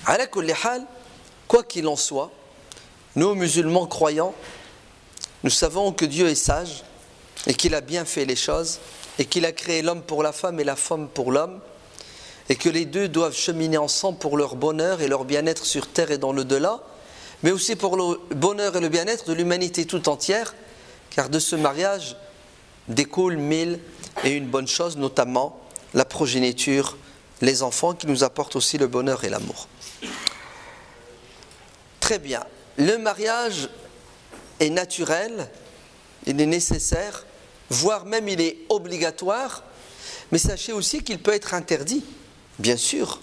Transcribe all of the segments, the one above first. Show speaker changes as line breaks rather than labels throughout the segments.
Ala kulli hal, quoi qu'il en soit, nous musulmans croyants, nous savons que Dieu est sage et qu'il a bien fait les choses et qu'il a créé l'homme pour la femme et la femme pour l'homme et que les deux doivent cheminer ensemble pour leur bonheur et leur bien-être sur terre et dans l'au-delà, mais aussi pour le bonheur et le bien-être de l'humanité tout entière, car de ce mariage découlent mille et une bonnes choses, notamment la progéniture, les enfants qui nous apportent aussi le bonheur et l'amour. Très bien. Le mariage est naturel, il est nécessaire, voire même il est obligatoire, mais sachez aussi qu'il peut être interdit. Bien sûr,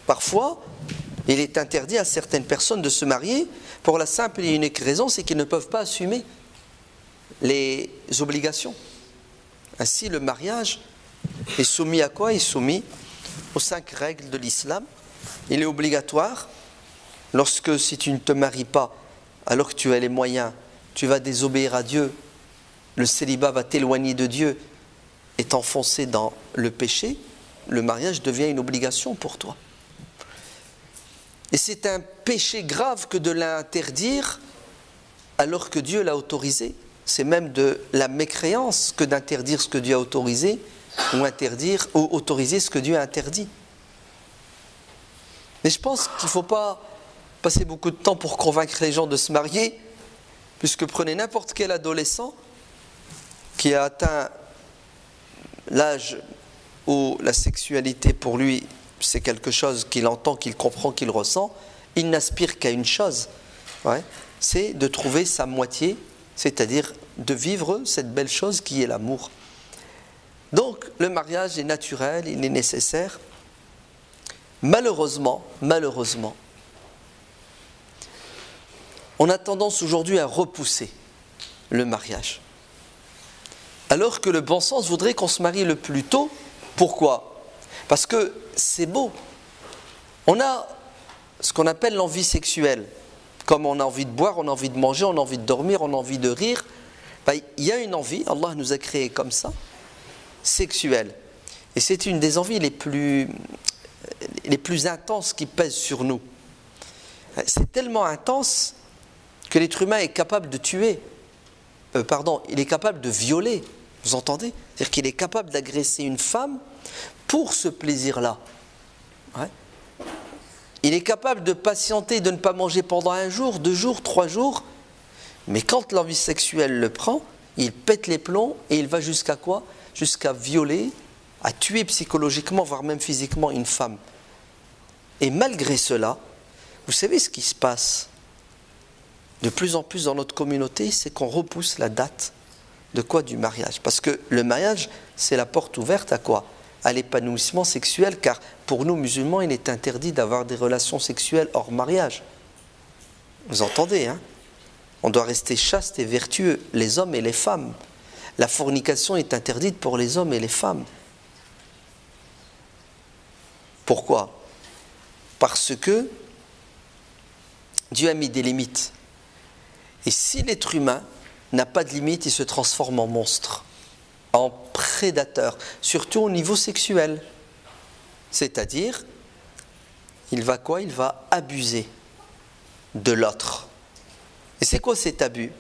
parfois, il est interdit à certaines personnes de se marier pour la simple et unique raison, c'est qu'ils ne peuvent pas assumer les obligations. Ainsi, le mariage est soumis à quoi? Il est soumis aux 5 règles de l'islam. Il est obligatoire. Lorsque, si tu ne te maries pas, alors que tu as les moyens, tu vas désobéir à Dieu, le célibat va t'éloigner de Dieu et t'enfoncer dans le péché, le mariage devient une obligation pour toi. Et c'est un péché grave que de l'interdire alors que Dieu l'a autorisé. C'est même de la mécréance que d'interdire ce que Dieu a autorisé ou autoriser ce que Dieu a interdit. Mais je pense qu'il ne faut pas passer beaucoup de temps pour convaincre les gens de se marier, puisque prenez n'importe quel adolescent qui a atteint l'âge où la sexualité pour lui c'est quelque chose qu'il entend, qu'il comprend, qu'il ressent, il n'aspire qu'à une chose, c'est de trouver sa moitié, c'est-à-dire de vivre cette belle chose qui est l'amour. Donc le mariage est naturel, il est nécessaire. Malheureusement, on a tendance aujourd'hui à repousser le mariage. Alors que le bon sens voudrait qu'on se marie le plus tôt. Pourquoi? Parce que c'est beau. On a ce qu'on appelle l'envie sexuelle. Comme on a envie de boire, on a envie de manger, on a envie de dormir, on a envie de rire. Il y a une envie, Allah nous a créés comme ça, sexuelle. Et c'est une des envies les plus intenses qui pèsent sur nous. C'est tellement intense que l'être humain est capable de tuer, il est capable de violer, vous entendez? C'est-à-dire qu'il est capable d'agresser une femme pour ce plaisir-là. Il est capable de patienter, de ne pas manger pendant 1 jour, 2 jours, 3 jours, mais quand l'envie sexuelle le prend, il pète les plombs et il va jusqu'à quoi? Jusqu'à violer, à tuer psychologiquement, voire même physiquement une femme. Et malgré cela, vous savez ce qui se passe de plus en plus dans notre communauté, c'est qu'on repousse la date de quoi? Du mariage. Parce que le mariage, c'est la porte ouverte à quoi? À l'épanouissement sexuel, car pour nous musulmans, il est interdit d'avoir des relations sexuelles hors mariage. Vous entendez, hein? On doit rester chaste et vertueux, les hommes et les femmes. La fornication est interdite pour les hommes et les femmes. Pourquoi? Parce que Dieu a mis des limites. Et si l'être humain n'a pas de limite, il se transforme en monstre, en prédateur, surtout au niveau sexuel. C'est-à-dire, il va quoi? Il va abuser de l'autre. Et c'est quoi cet abus?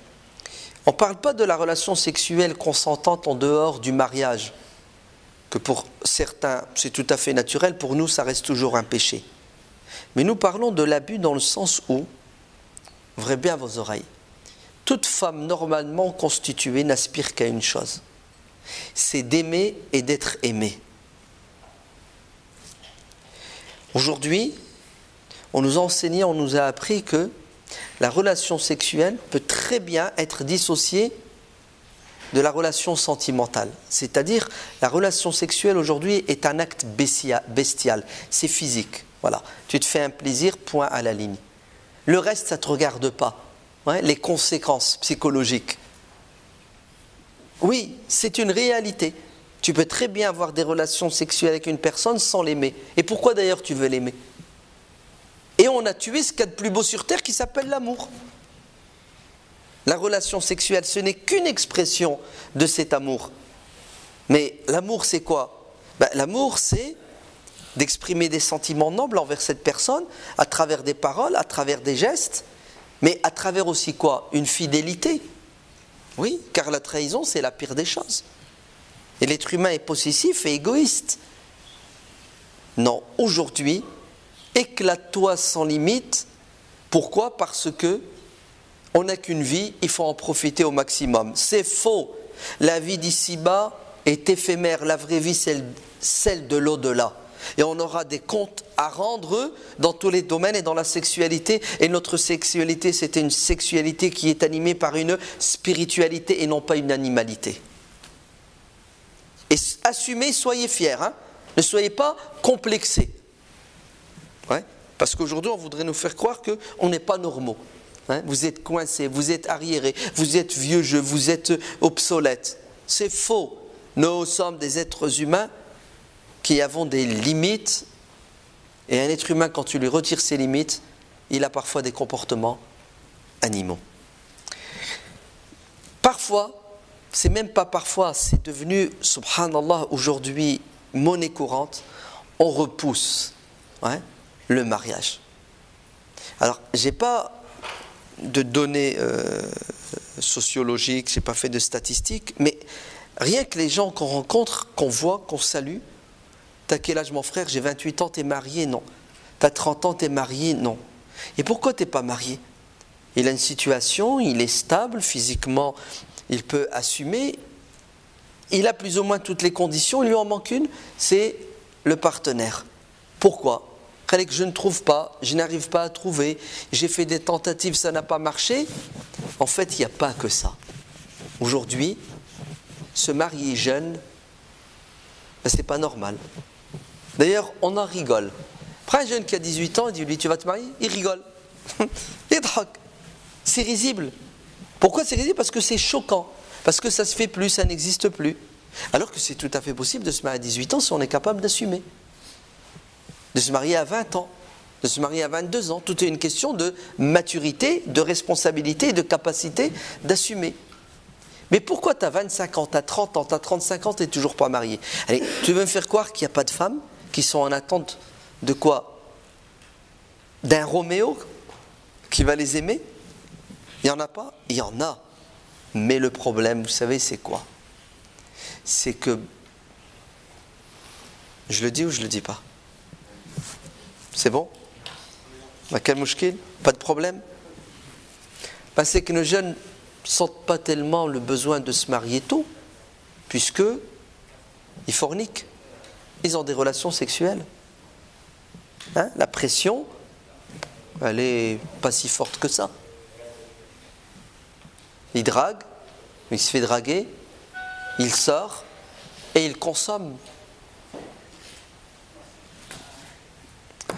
On ne parle pas de la relation sexuelle consentante en dehors du mariage, que pour certains c'est tout à fait naturel, pour nous ça reste toujours un péché. Mais nous parlons de l'abus dans le sens où, ouvrez bien vos oreilles, toute femme normalement constituée n'aspire qu'à une chose, c'est d'aimer et d'être aimée. Aujourd'hui, on nous a enseigné, on nous a appris que la relation sexuelle peut très bien être dissociée de la relation sentimentale. C'est-à-dire, la relation sexuelle aujourd'hui est un acte bestial, c'est physique. Voilà, tu te fais un plaisir, point à la ligne. Le reste, ça ne te regarde pas. Les conséquences psychologiques. Oui, c'est une réalité. Tu peux très bien avoir des relations sexuelles avec une personne sans l'aimer. Et pourquoi d'ailleurs tu veux l'aimer? Et on a tué ce qu'il y a de plus beau sur terre qui s'appelle l'amour. La relation sexuelle, ce n'est qu'une expression de cet amour. Mais l'amour, c'est quoi? L'amour, c'est d'exprimer des sentiments nobles envers cette personne, à travers des paroles, à travers des gestes, mais à travers aussi quoi? Une fidélité. Oui, car la trahison, c'est la pire des choses. Et l'être humain est possessif et égoïste. Non, aujourd'hui, éclate-toi sans limite. Pourquoi? Parce que on n'a qu'une vie, il faut en profiter au maximum. C'est faux. La vie d'ici-bas est éphémère. La vraie vie, c'est celle de l'au-delà. Et on aura des comptes à rendre dans tous les domaines et dans la sexualité. Et notre sexualité, c'est une sexualité qui est animée par une spiritualité et non pas une animalité. Et assumez, soyez fiers. Hein. Ne soyez pas complexés. Ouais. Parce qu'aujourd'hui, on voudrait nous faire croire qu'on n'est pas normaux. Hein. Vous êtes coincés, vous êtes arriérés, vous êtes vieux jeu, vous êtes obsolètes. C'est faux. Nous sommes des êtres humains qui avons des limites. Et un être humain, quand tu lui retires ses limites, il a parfois des comportements animaux. Parfois, c'est même pas parfois, c'est devenu, subhanallah, aujourd'hui, monnaie courante, on repousse le mariage. Alors, j'ai pas de données sociologiques, j'ai pas fait de statistiques, mais rien que les gens qu'on rencontre, qu'on voit, qu'on salue, t'as quel âge mon frère? J'ai 28 ans, t'es marié? Non. T'as 30 ans, t'es marié? Non. Et pourquoi t'es pas marié? Il a une situation, il est stable, physiquement, il peut assumer, il a plus ou moins toutes les conditions, il lui en manque une, c'est le partenaire. Pourquoi? Que je ne trouve pas, je n'arrive pas à trouver, j'ai fait des tentatives, ça n'a pas marché. En fait, il n'y a pas que ça. Aujourd'hui, se marier jeune, ben, c'est pas normal. D'ailleurs, on en rigole. Prends un jeune qui a 18 ans, il dit lui, tu vas te marier? Il rigole. Il drague. C'est risible. Pourquoi c'est risible? Parce que c'est choquant. Parce que ça se fait plus, ça n'existe plus. Alors que c'est tout à fait possible de se marier à 18 ans si on est capable d'assumer. De se marier à 20 ans, de se marier à 22 ans. Tout est une question de maturité, de responsabilité et de capacité d'assumer. Mais pourquoi tu as 25 ans, tu as 30 ans, tu as 35 ans, tu n'es toujours pas marié? Allez, tu veux me faire croire qu'il n'y a pas de femmes qui sont en attente de quoi? D'un Roméo qui va les aimer? Il n'y en a pas? Il y en a. Mais le problème, vous savez, c'est quoi? C'est que... Je le dis ou je le dis pas? C'est bon? Quel mouchkil? Pas de problème? C'est que nos jeunes ne sentent pas tellement le besoin de se marier tôt, puisque ils forniquent. Ils ont des relations sexuelles. Hein? La pression, elle n'est pas si forte que ça. Il drague, il se fait draguer, il sort et il consomme.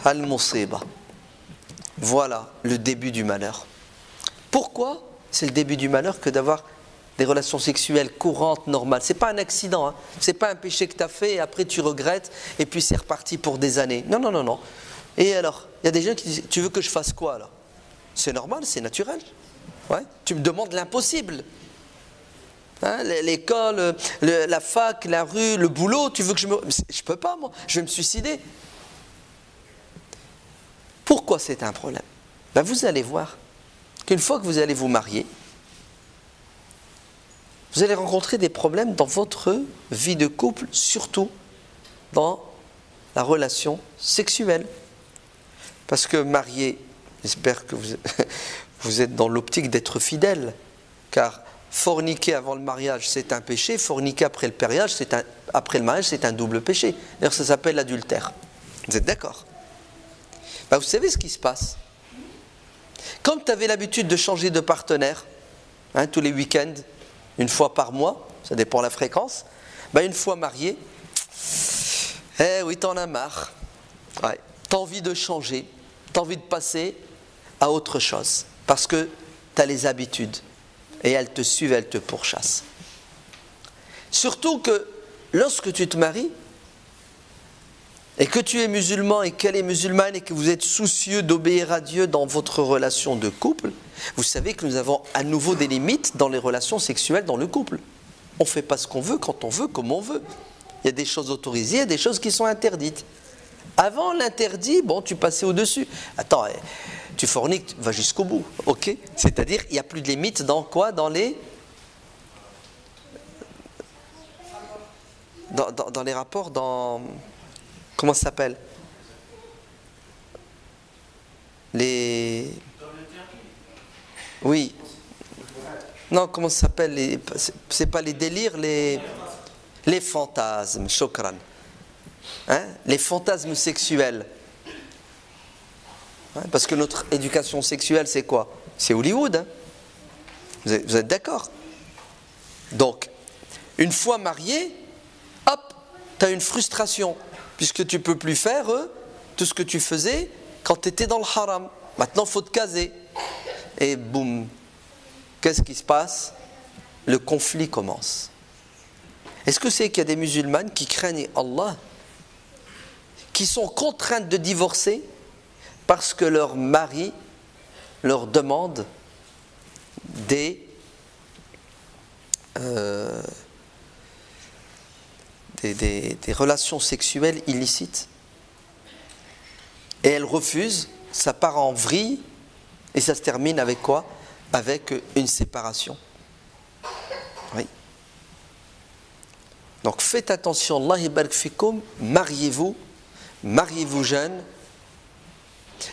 Al-Musiba. Voilà le début du malheur. Pourquoi c'est le début du malheur que d'avoir des relations sexuelles courantes, normales? C'est pas un accident, hein. C'est pas un péché que tu as fait et après tu regrettes et puis c'est reparti pour des années. Non, non, non, non. Et alors, il y a des gens qui disent, tu veux que je fasse quoi là? C'est normal, c'est naturel. Ouais. Tu me demandes l'impossible. Hein, l'école, la fac, la rue, le boulot, tu veux que je me... Je peux pas moi, je vais me suicider. Pourquoi c'est un problème? Vous allez voir qu'une fois que vous allez vous marier, vous allez rencontrer des problèmes dans votre vie de couple, surtout dans la relation sexuelle. Parce que marié, j'espère que vous êtes dans l'optique d'être fidèle, car forniquer avant le mariage, c'est un péché, forniquer après le mariage, c'est un double péché. D'ailleurs, ça s'appelle l'adultère. Vous êtes d'accord? Vous savez ce qui se passe? Comme tu avais l'habitude de changer de partenaire, hein, tous les week-ends, une fois par mois, ça dépend de la fréquence, une fois marié, oui, t'en as marre. Ouais. T'as envie de changer, t'as envie de passer à autre chose, parce que t'as les habitudes, et elles te suivent, elles te pourchassent. Surtout que lorsque tu te maries, et que tu es musulman et qu'elle est musulmane et que vous êtes soucieux d'obéir à Dieu dans votre relation de couple, vous savez que nous avons à nouveau des limites dans les relations sexuelles dans le couple. On ne fait pas ce qu'on veut, quand on veut, comme on veut. Il y a des choses autorisées, il y a des choses qui sont interdites. Avant l'interdit, bon, tu passais au-dessus. Attends, tu forniques, tu vas jusqu'au bout, ok? C'est-à-dire, il n'y a plus de limite dans quoi? Dans les rapports, dans... Comment ça s'appelle? Les... Oui. Non, comment ça s'appelle? C'est pas les délires, les fantasmes, shokran. Hein? Les fantasmes sexuels. Hein? Parce que notre éducation sexuelle, c'est quoi? C'est Hollywood. Hein? Vous êtes d'accord? Donc, une fois marié, hop, tu as une frustration, puisque tu ne peux plus faire tout ce que tu faisais quand tu étais dans le haram. Maintenant, il faut te caser. Et boum, qu'est-ce qui se passe? Le conflit commence. Est-ce que c'est qu'il y a des musulmanes qui craignent Allah, qui sont contraintes de divorcer parce que leur mari leur demande des relations sexuelles illicites et elles refusent, ça part en vrille et ça se termine avec quoi? Avec une séparation. Oui. Donc faites attention, Allah barik fikoum, mariez-vous jeune,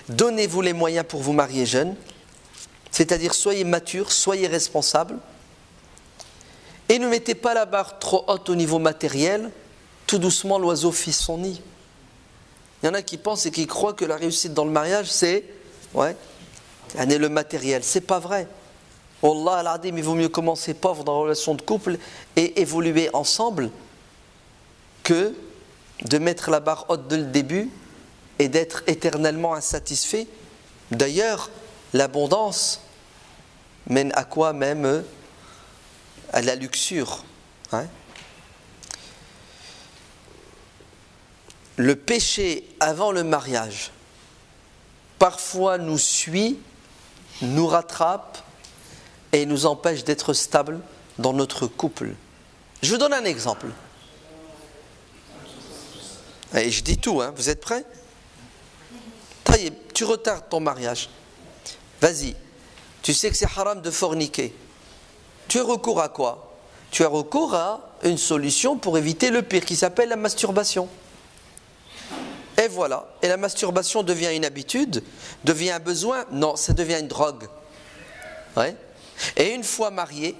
donnez-vous les moyens pour vous marier jeune, c'est-à-dire soyez mature, soyez responsable, et ne mettez pas la barre trop haute au niveau matériel, tout doucement l'oiseau fit son nid. Il y en a qui pensent et qui croient que la réussite dans le mariage c'est le matériel, c'est pas vrai. Wallah al-Adim, il vaut mieux commencer pauvre dans la relation de couple et évoluer ensemble que de mettre la barre haute dès le début et d'être éternellement insatisfait. D'ailleurs, l'abondance mène à quoi? Même à la luxure. Hein? Le péché avant le mariage, parfois nous suit, nous rattrape et nous empêche d'être stable dans notre couple. Je vous donne un exemple. Et je dis tout, hein, vous êtes prêts? Taïeb, tu retardes ton mariage. Vas-y. Tu sais que c'est haram de forniquer. Tu as recours à quoi? Tu as recours à une solution pour éviter le pire qui s'appelle la masturbation. Et voilà. Et la masturbation devient une habitude, devient un besoin. Non, ça devient une drogue. Ouais. Et une fois marié,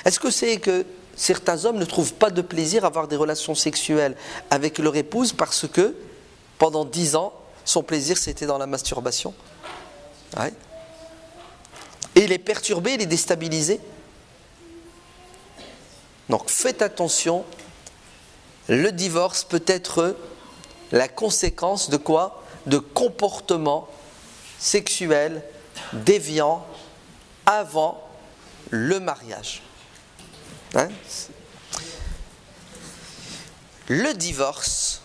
est-ce que c'est que certains hommes ne trouvent pas de plaisir à avoir des relations sexuelles avec leur épouse parce que pendant 10 ans, son plaisir c'était dans la masturbation? Ouais. Et il est perturbé, il est déstabilisé. Donc faites attention, le divorce peut être la conséquence de quoi? De comportements sexuels déviants avant le mariage. Hein? Le divorce,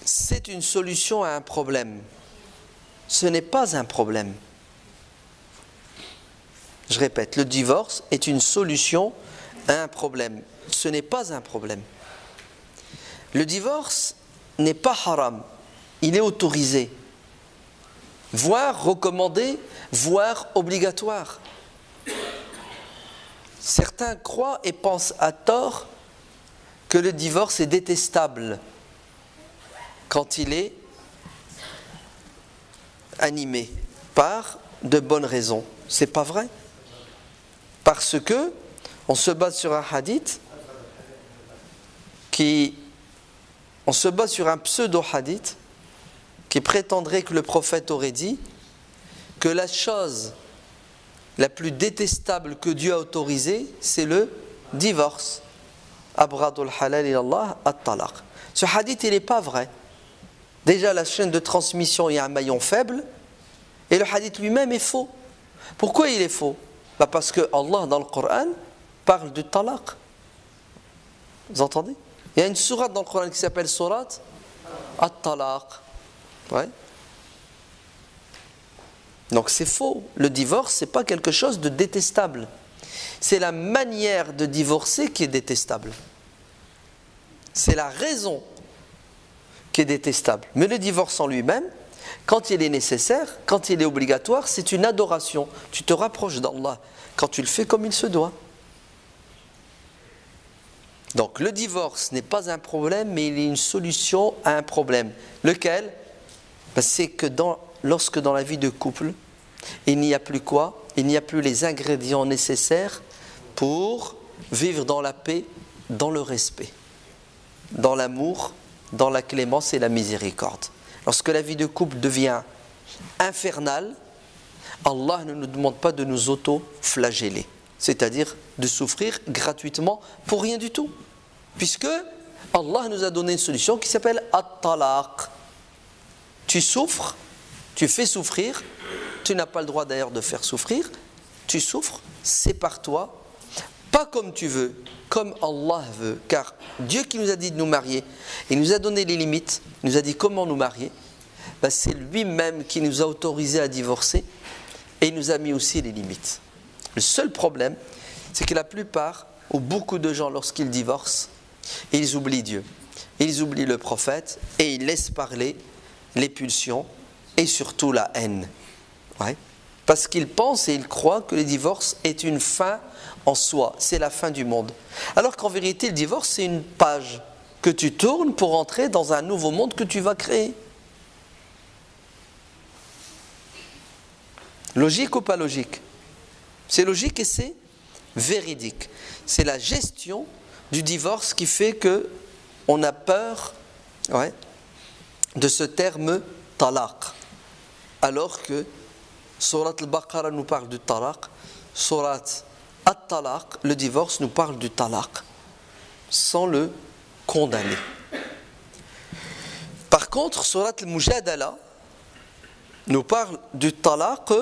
c'est une solution à un problème. Ce n'est pas un problème. Je répète, le divorce est une solution à un problème. Ce n'est pas un problème. Le divorce n'est pas haram, il est autorisé, voire recommandé, voire obligatoire. Certains croient et pensent à tort que le divorce est détestable quand il est animé par de bonnes raisons. C'est pas vrai. Parce que on se base sur un hadith on se base sur un pseudo-hadith qui prétendrait que le prophète aurait dit que la chose la plus détestable que Dieu a autorisée, c'est le divorce. Abradul halal ilallah at-talaq. Ce hadith, il n'est pas vrai. Déjà, la chaîne de transmission, il y a un maillon faible, et le hadith lui-même est faux. Pourquoi il est faux? Parce que Allah, dans le Coran, parle du talaq. Vous entendez? Il y a une sourate dans le Coran qui s'appelle sourate at-talaq. Ouais. Donc c'est faux. Le divorce, c'est pas quelque chose de détestable. C'est la manière de divorcer qui est détestable. C'est la raison qui est détestable. Mais le divorce en lui-même, quand il est nécessaire, quand il est obligatoire, c'est une adoration. Tu te rapproches d'Allah quand tu le fais comme il se doit. Donc le divorce n'est pas un problème, mais il est une solution à un problème. Lequel? C'est que lorsque dans la vie de couple, il n'y a plus quoi? Il n'y a plus les ingrédients nécessaires pour vivre dans la paix, dans le respect, dans l'amour, dans la clémence et la miséricorde. Lorsque la vie de couple devient infernale, Allah ne nous demande pas de nous auto-flageller, c'est-à-dire de souffrir gratuitement pour rien du tout, puisque Allah nous a donné une solution qui s'appelle At-Talaq. Tu souffres, tu fais souffrir, tu n'as pas le droit d'ailleurs de faire souffrir, tu souffres, sépare-toi, pas comme tu veux, comme Allah veut, car Dieu qui nous a dit de nous marier, il nous a donné les limites, il nous a dit comment nous marier, c'est lui-même qui nous a autorisé à divorcer et il nous a mis aussi les limites. Le seul problème, c'est que la plupart, ou beaucoup de gens, lorsqu'ils divorcent, ils oublient Dieu, ils oublient le prophète et ils laissent parler les pulsions et surtout la haine. Ouais. Parce qu'ils pensent et ils croient que le divorce est une fin en soi, c'est la fin du monde. Alors qu'en vérité, le divorce, c'est une page que tu tournes pour entrer dans un nouveau monde que tu vas créer. Logique ou pas logique? C'est logique et c'est véridique. C'est la gestion du divorce qui fait que on a peur de ce terme talaq. Alors que Surat al-Baqarah nous parle du talaq, Surat at-talaq, le divorce, nous parle du talaq, sans le condamner. Par contre, Surat al-Mujadala nous parle du talaq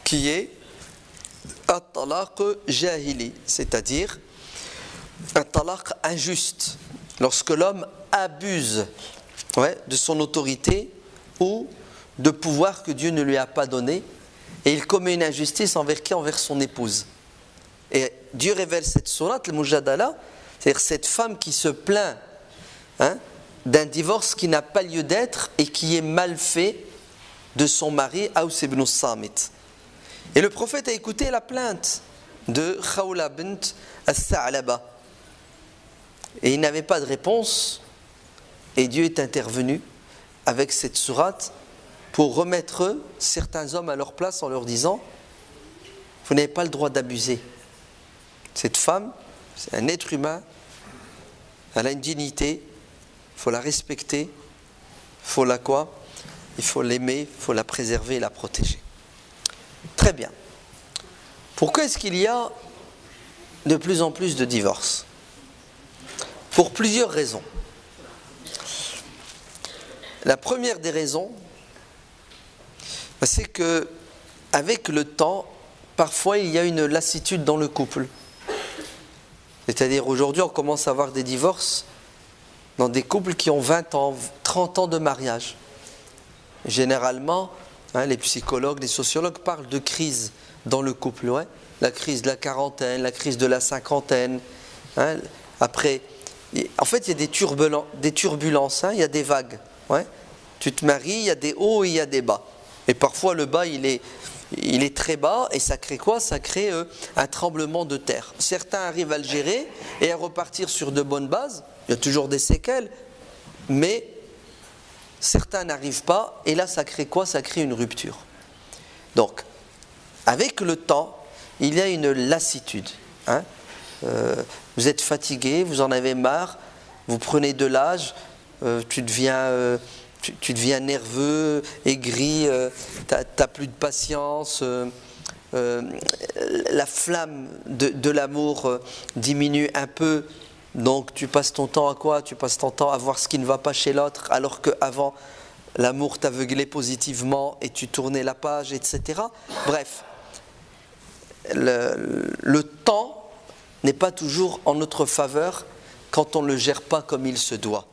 qui est un talaq jahili, c'est-à-dire un talaq injuste, lorsque l'homme abuse de son autorité ou de pouvoir que Dieu ne lui a pas donné et il commet une injustice envers qui? Envers son épouse. Et Dieu révèle cette sourate, le Mujadala, c'est-à-dire cette femme qui se plaint d'un divorce qui n'a pas lieu d'être et qui est mal fait de son mari, Aws ibn Samit. Et le prophète a écouté la plainte de Khawla bint al-Sa'laba. Et il n'avait pas de réponse. Et Dieu est intervenu avec cette sourate pour remettre certains hommes à leur place en leur disant: vous n'avez pas le droit d'abuser. Cette femme, c'est un être humain, elle a une dignité, il faut la respecter, il faut la quoi? Il faut l'aimer, il faut la préserver et la protéger. Très bien. Pourquoi est-ce qu'il y a de plus en plus de divorces? Pour plusieurs raisons. La première des raisons, c'est que avec le temps, parfois il y a une lassitude dans le couple. C'est-à-dire aujourd'hui on commence à avoir des divorces dans des couples qui ont 20 ans, 30 ans de mariage. Généralement, les psychologues, les sociologues parlent de crise dans le couple. La crise de la quarantaine, la crise de la cinquantaine. Après, en fait il y a des turbulences, il y a des vagues. Tu te maries, il y a des hauts et il y a des bas. Et parfois le bas il est très bas et ça crée quoi? Ça crée un tremblement de terre. Certains arrivent à le gérer et à repartir sur de bonnes bases. Il y a toujours des séquelles, mais certains n'arrivent pas et là ça crée quoi? Ça crée une rupture. Donc, avec le temps, il y a une lassitude. Vous êtes fatigué, vous en avez marre, vous prenez de l'âge, tu deviens nerveux, aigri, tu n'as plus de patience, la flamme de l'amour diminue un peu, donc tu passes ton temps à quoi? Tu passes ton temps à voir ce qui ne va pas chez l'autre, alors qu'avant, l'amour t'aveuglait positivement et tu tournais la page, etc. Bref, le temps n'est pas toujours en notre faveur quand on ne le gère pas comme il se doit.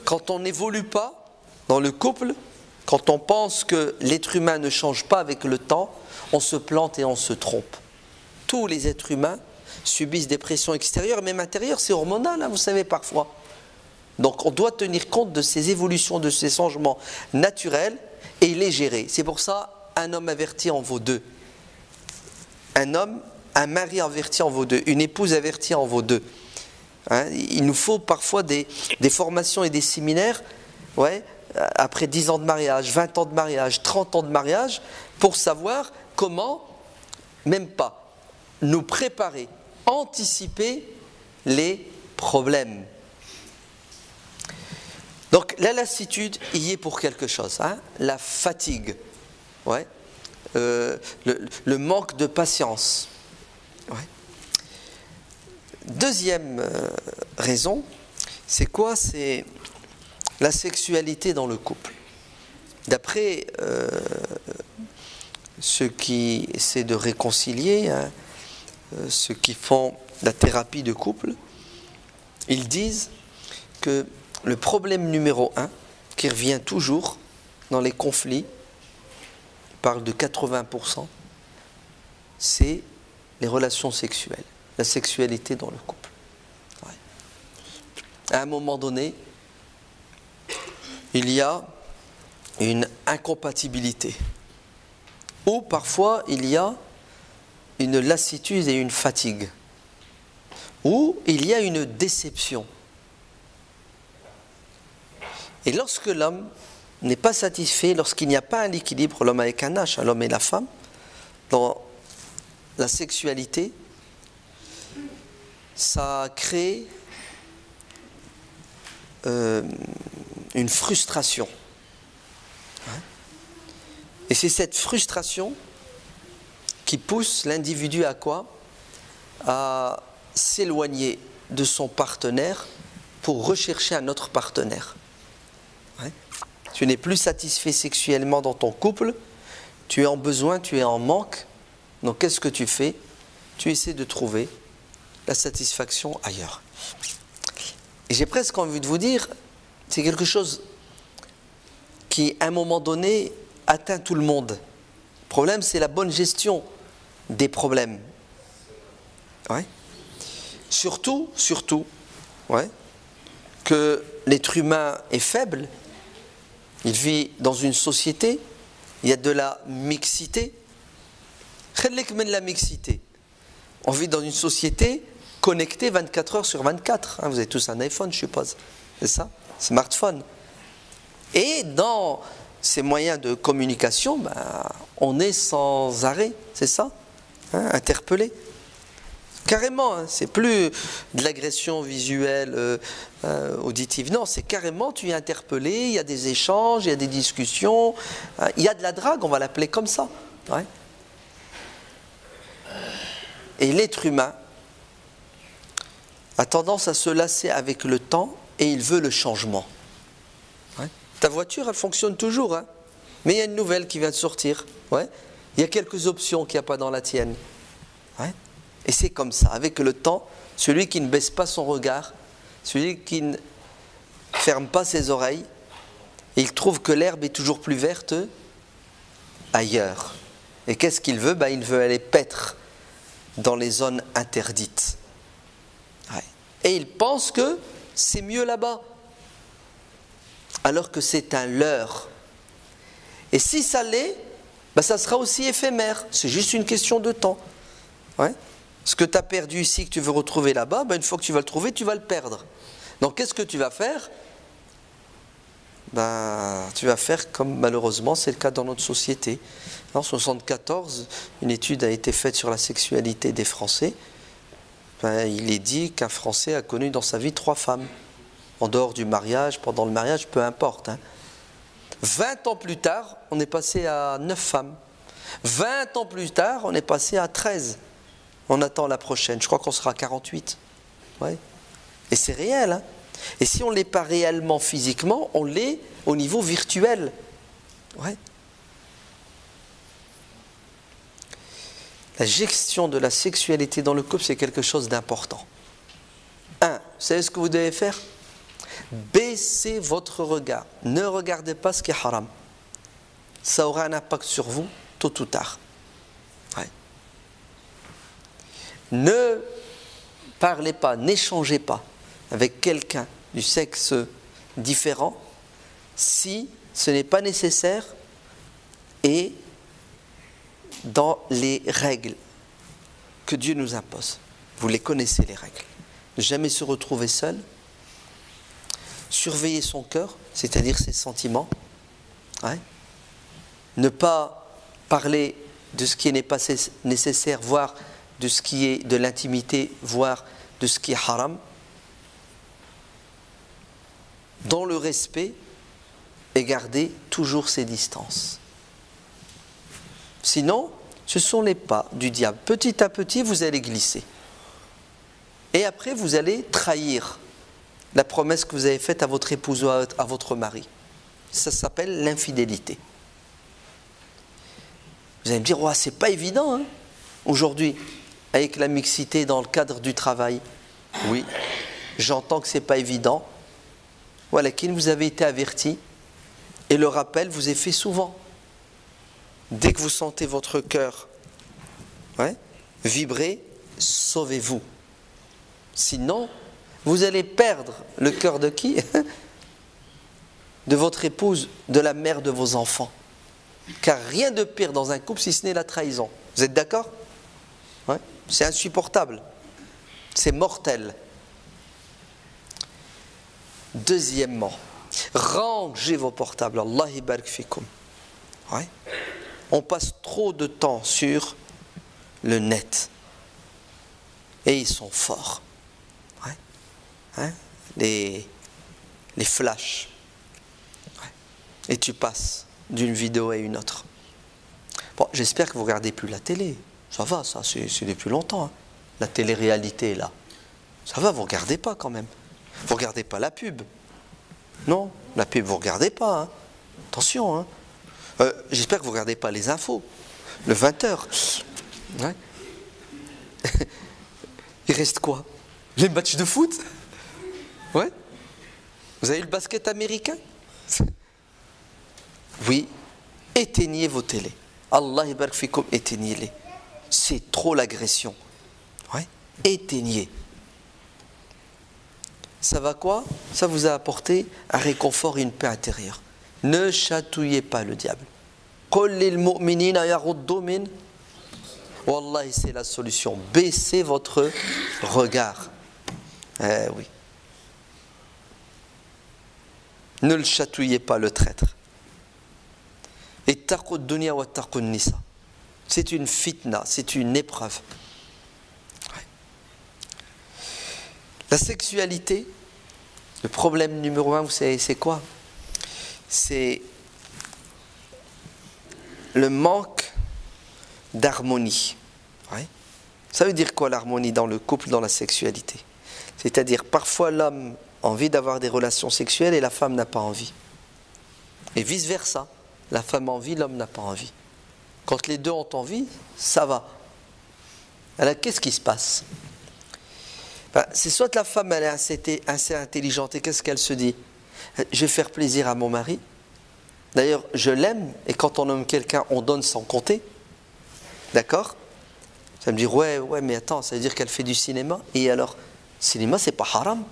Quand on n'évolue pas dans le couple, quand on pense que l'être humain ne change pas avec le temps, on se plante et on se trompe. Tous les êtres humains subissent des pressions extérieures, même intérieures, c'est hormonal, vous savez, parfois. Donc on doit tenir compte de ces évolutions, de ces changements naturels et les gérer. C'est pour ça, un homme averti en vaut deux. Un mari averti en vaut deux. Une épouse avertie en vaut deux. Hein, il nous faut parfois des formations et des séminaires, ouais, après 10 ans de mariage, 20 ans de mariage, 30 ans de mariage, pour savoir comment, même pas, nous préparer, anticiper les problèmes. Donc la lassitude y est pour quelque chose, hein, la fatigue, ouais, le manque de patience. Ouais. Deuxième raison, c'est quoi? C'est la sexualité dans le couple. D'après ceux qui essaient de réconcilier, hein, ceux qui font la thérapie de couple, ils disent que le problème numéro 1, qui revient toujours dans les conflits, on parle de 80%, c'est les relations sexuelles, la sexualité dans le couple. Ouais. À un moment donné, il y a une incompatibilité, ou parfois il y a une lassitude et une fatigue, ou il y a une déception. Et lorsque l'homme n'est pas satisfait, lorsqu'il n'y a pas un équilibre, l'homme avec un H, l'homme et la femme, dans la sexualité, ça crée une frustration. Et c'est cette frustration qui pousse l'individu à quoi? À s'éloigner de son partenaire pour rechercher un autre partenaire. Ouais. Tu n'es plus satisfait sexuellement dans ton couple, tu es en besoin, tu es en manque. Donc qu'est-ce que tu fais? Tu essaies de trouver la satisfaction ailleurs. Et j'ai presque envie de vous dire, c'est quelque chose qui, à un moment donné, atteint tout le monde. Le problème, c'est la bonne gestion des problèmes. Ouais. Surtout, ouais, que l'être humain est faible. Il vit dans une société, il y a de la mixité. La mixité. On vit dans une société connectée 24 heures sur 24. Vous avez tous un iPhone, je suppose. C'est ça? Smartphone. Et dans ces moyens de communication, on est sans arrêt, c'est ça? Interpellé. Carrément, c'est plus de l'agression visuelle, auditive. Non, c'est carrément, tu es interpellé, il y a des échanges, il y a des discussions, il y a de la drague, on va l'appeler comme ça. Ouais. Et l'être humain a tendance à se lasser avec le temps et il veut le changement. Ouais. Ta voiture, elle fonctionne toujours, hein, mais il y a une nouvelle qui vient de sortir. Ouais. Il y a quelques options qu'il n'y a pas dans la tienne. Ouais. Et c'est comme ça, avec le temps, celui qui ne baisse pas son regard, celui qui ne ferme pas ses oreilles, il trouve que l'herbe est toujours plus verte ailleurs. Et qu'est-ce qu'il veut? Il veut aller paître dans les zones interdites. Ouais. Et il pense que c'est mieux là-bas, alors que c'est un leurre. Et si ça l'est, ça sera aussi éphémère, c'est juste une question de temps. Ouais. Ce que tu as perdu ici, que tu veux retrouver là-bas, une fois que tu vas le trouver, tu vas le perdre. Donc qu'est-ce que tu vas faire? Tu vas faire comme malheureusement c'est le cas dans notre société. En 1974, une étude a été faite sur la sexualité des Français. Il est dit qu'un Français a connu dans sa vie 3 femmes. En dehors du mariage, pendant le mariage, peu importe. 20 ans plus tard, on est passé à 9 femmes. 20 ans plus tard, on est passé à 13. On attend la prochaine. Je crois qu'on sera à 48. Ouais. Et c'est réel. Hein. Et si on ne l'est pas réellement physiquement, on l'est au niveau virtuel. Ouais. La gestion de la sexualité dans le couple, c'est quelque chose d'important. 1. Vous savez ce que vous devez faire? Baissez votre regard. Ne regardez pas ce qui est haram. Ça aura un impact sur vous, tôt ou tard. Ouais. Ne parlez pas, n'échangez pas avec quelqu'un du sexe différent si ce n'est pas nécessaire et dans les règles que Dieu nous impose. Vous les connaissez, les règles. Ne jamais se retrouver seul, surveiller son cœur, c'est-à-dire ses sentiments, ouais. Ne pas parler de ce qui n'est pas nécessaire, voire de ce qui est de l'intimité, voire de ce qui est haram, dans le respect et garder toujours ses distances. Sinon, ce sont les pas du diable. Petit à petit, vous allez glisser. Et après, vous allez trahir la promesse que vous avez faite à votre épouse ou à votre mari. Ça s'appelle l'infidélité. Vous allez me dire, oh, c'est pas évident, hein, aujourd'hui, avec la mixité dans le cadre du travail. Oui, j'entends que c'est pas évident. Voilà, qu'il vous avez été averti et le rappel vous est fait souvent. Dès que vous sentez votre cœur vibrer, sauvez-vous. Sinon, vous allez perdre le cœur de qui? De votre épouse, de la mère de vos enfants. Car rien de pire dans un couple si ce n'est la trahison. Vous êtes d'accord? C'est insupportable. C'est mortel. Deuxièmement, rangez vos portables. Allah barik fikum. On passe trop de temps sur le net. Et ils sont forts. Les flashs. Et tu passes d'une vidéo à une autre. Bon, j'espère que vous ne regardez plus la télé. Ça va, ça, c'est depuis longtemps. Hein. La télé-réalité est là. Ça va, vous ne regardez pas quand même. Vous ne regardez pas la pub. Non, la pub, vous ne regardez pas. Hein. Attention. Hein. J'espère que vous ne regardez pas les infos. Le 20h. Ouais. Il reste quoi? Les matchs de foot? Ouais. Vous avez eu le basket américain? Oui. Éteignez vos télés. Allah barik fikoum, éteignez-les. C'est trop l'agression. Ouais. Éteignez. Ça va quoi? Ça vous a apporté un réconfort et une paix intérieure. Ne chatouillez pas le diable. Qul lil mu'minina yaghuddu min. Wallahi, c'est la solution. Baissez votre regard. Oui. Ne le chatouillez pas, le traître. Et taqud dunya wa taqud nisa. C'est une fitna, c'est une épreuve. La sexualité, le problème numéro 1, vous savez, c'est quoi? C'est le manque d'harmonie. Ouais. Ça veut dire quoi l'harmonie dans le couple, dans la sexualité? C'est-à-dire parfois l'homme a envie d'avoir des relations sexuelles et la femme n'a pas envie. Et vice-versa, la femme a envie, l'homme n'a pas envie. Quand les deux ont envie, ça va. Alors qu'est-ce qui se passe? C'est soit la femme elle est assez intelligente et qu'est-ce qu'elle se dit? Je vais faire plaisir à mon mari. D'ailleurs, je l'aime et quand on aime quelqu'un, on donne sans compter. D'accord? Ça me dit ouais, mais attends, ça veut dire qu'elle fait du cinéma. Et alors, cinéma, c'est pas haram.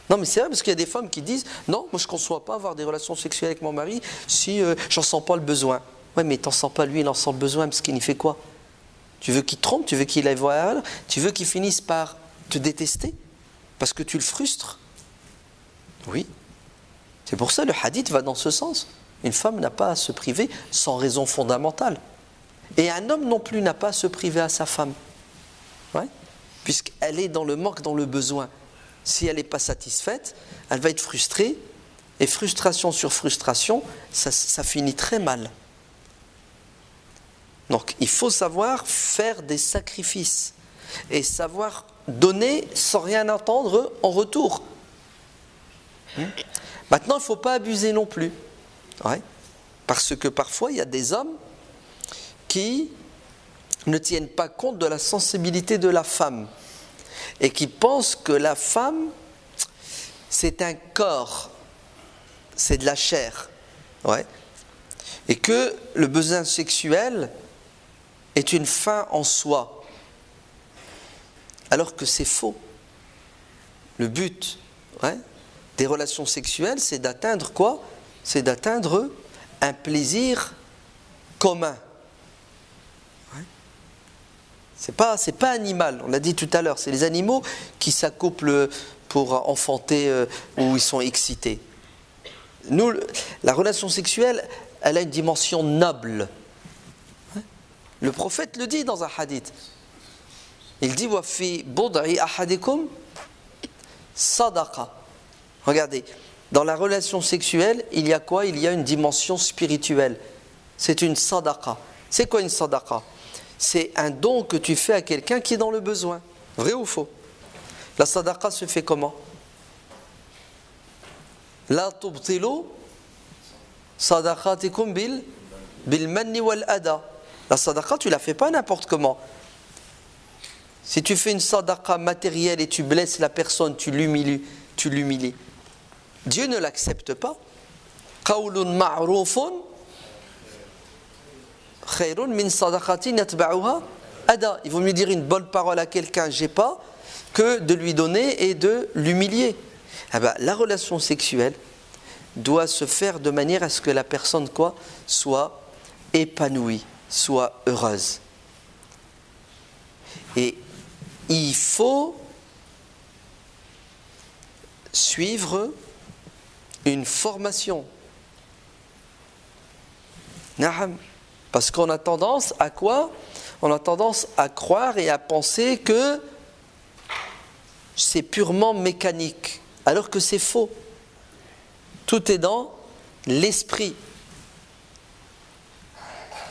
Non, mais c'est vrai parce qu'il y a des femmes qui disent non, moi je ne conçois pas avoir des relations sexuelles avec mon mari si j'en sens pas le besoin. Ouais, mais t'en sens pas lui, il en sent le besoin parce qu'il y fait quoi? Tu veux qu'il trompe, tu veux qu'il aille voir, tu veux qu'il finisse par te détester parce que tu le frustres. Oui. C'est pour ça le hadith va dans ce sens. Une femme n'a pas à se priver sans raison fondamentale. Et un homme non plus n'a pas à se priver à sa femme. Ouais. Puisqu'elle est dans le manque, dans le besoin. Si elle n'est pas satisfaite, elle va être frustrée. Et frustration sur frustration, ça finit très mal. Donc il faut savoir faire des sacrifices. Et savoir donner sans rien attendre en retour. Maintenant, il ne faut pas abuser non plus. Ouais. Parce que parfois, il y a des hommes qui ne tiennent pas compte de la sensibilité de la femme et qui pensent que la femme, c'est un corps, c'est de la chair. Ouais. Et que le besoin sexuel est une fin en soi. Alors que c'est faux. Le but, ouais, des relations sexuelles, c'est d'atteindre quoi? C'est d'atteindre un plaisir commun. Ouais. C'est pas animal, on l'a dit tout à l'heure, c'est les animaux qui s'accouplent pour enfanter où ils sont excités. Nous, la relation sexuelle, elle a une dimension noble. Ouais. Le prophète le dit dans un hadith. Il dit « Wa fi bud'i ahadikum sadaqa ». Regardez, dans la relation sexuelle, il y a quoi? Il y a une dimension spirituelle. C'est une sadaqa. C'est quoi une sadaqa? C'est un don que tu fais à quelqu'un qui est dans le besoin. Vrai ou faux? La sadaqa se fait comment? La tubtilu sadaqatikum bil manni wal ada. La sadaqa, tu la fais pas n'importe comment. Si tu fais une sadaqa matérielle et tu blesses la personne, tu l'humilies. Dieu ne l'accepte pas. Qawlun ma'rufun khayrun min sadaqatin yatba'uha ada. Il vaut mieux dire une bonne parole à quelqu'un, j'ai pas, que de lui donner et de l'humilier. Ah ben, la relation sexuelle doit se faire de manière à ce que la personne quoi, soit épanouie, soit heureuse. Et il faut suivre une formation. Naham. Parce qu'on a tendance à quoi? On a tendance à croire et à penser que c'est purement mécanique, alors que c'est faux. Tout est dans l'esprit.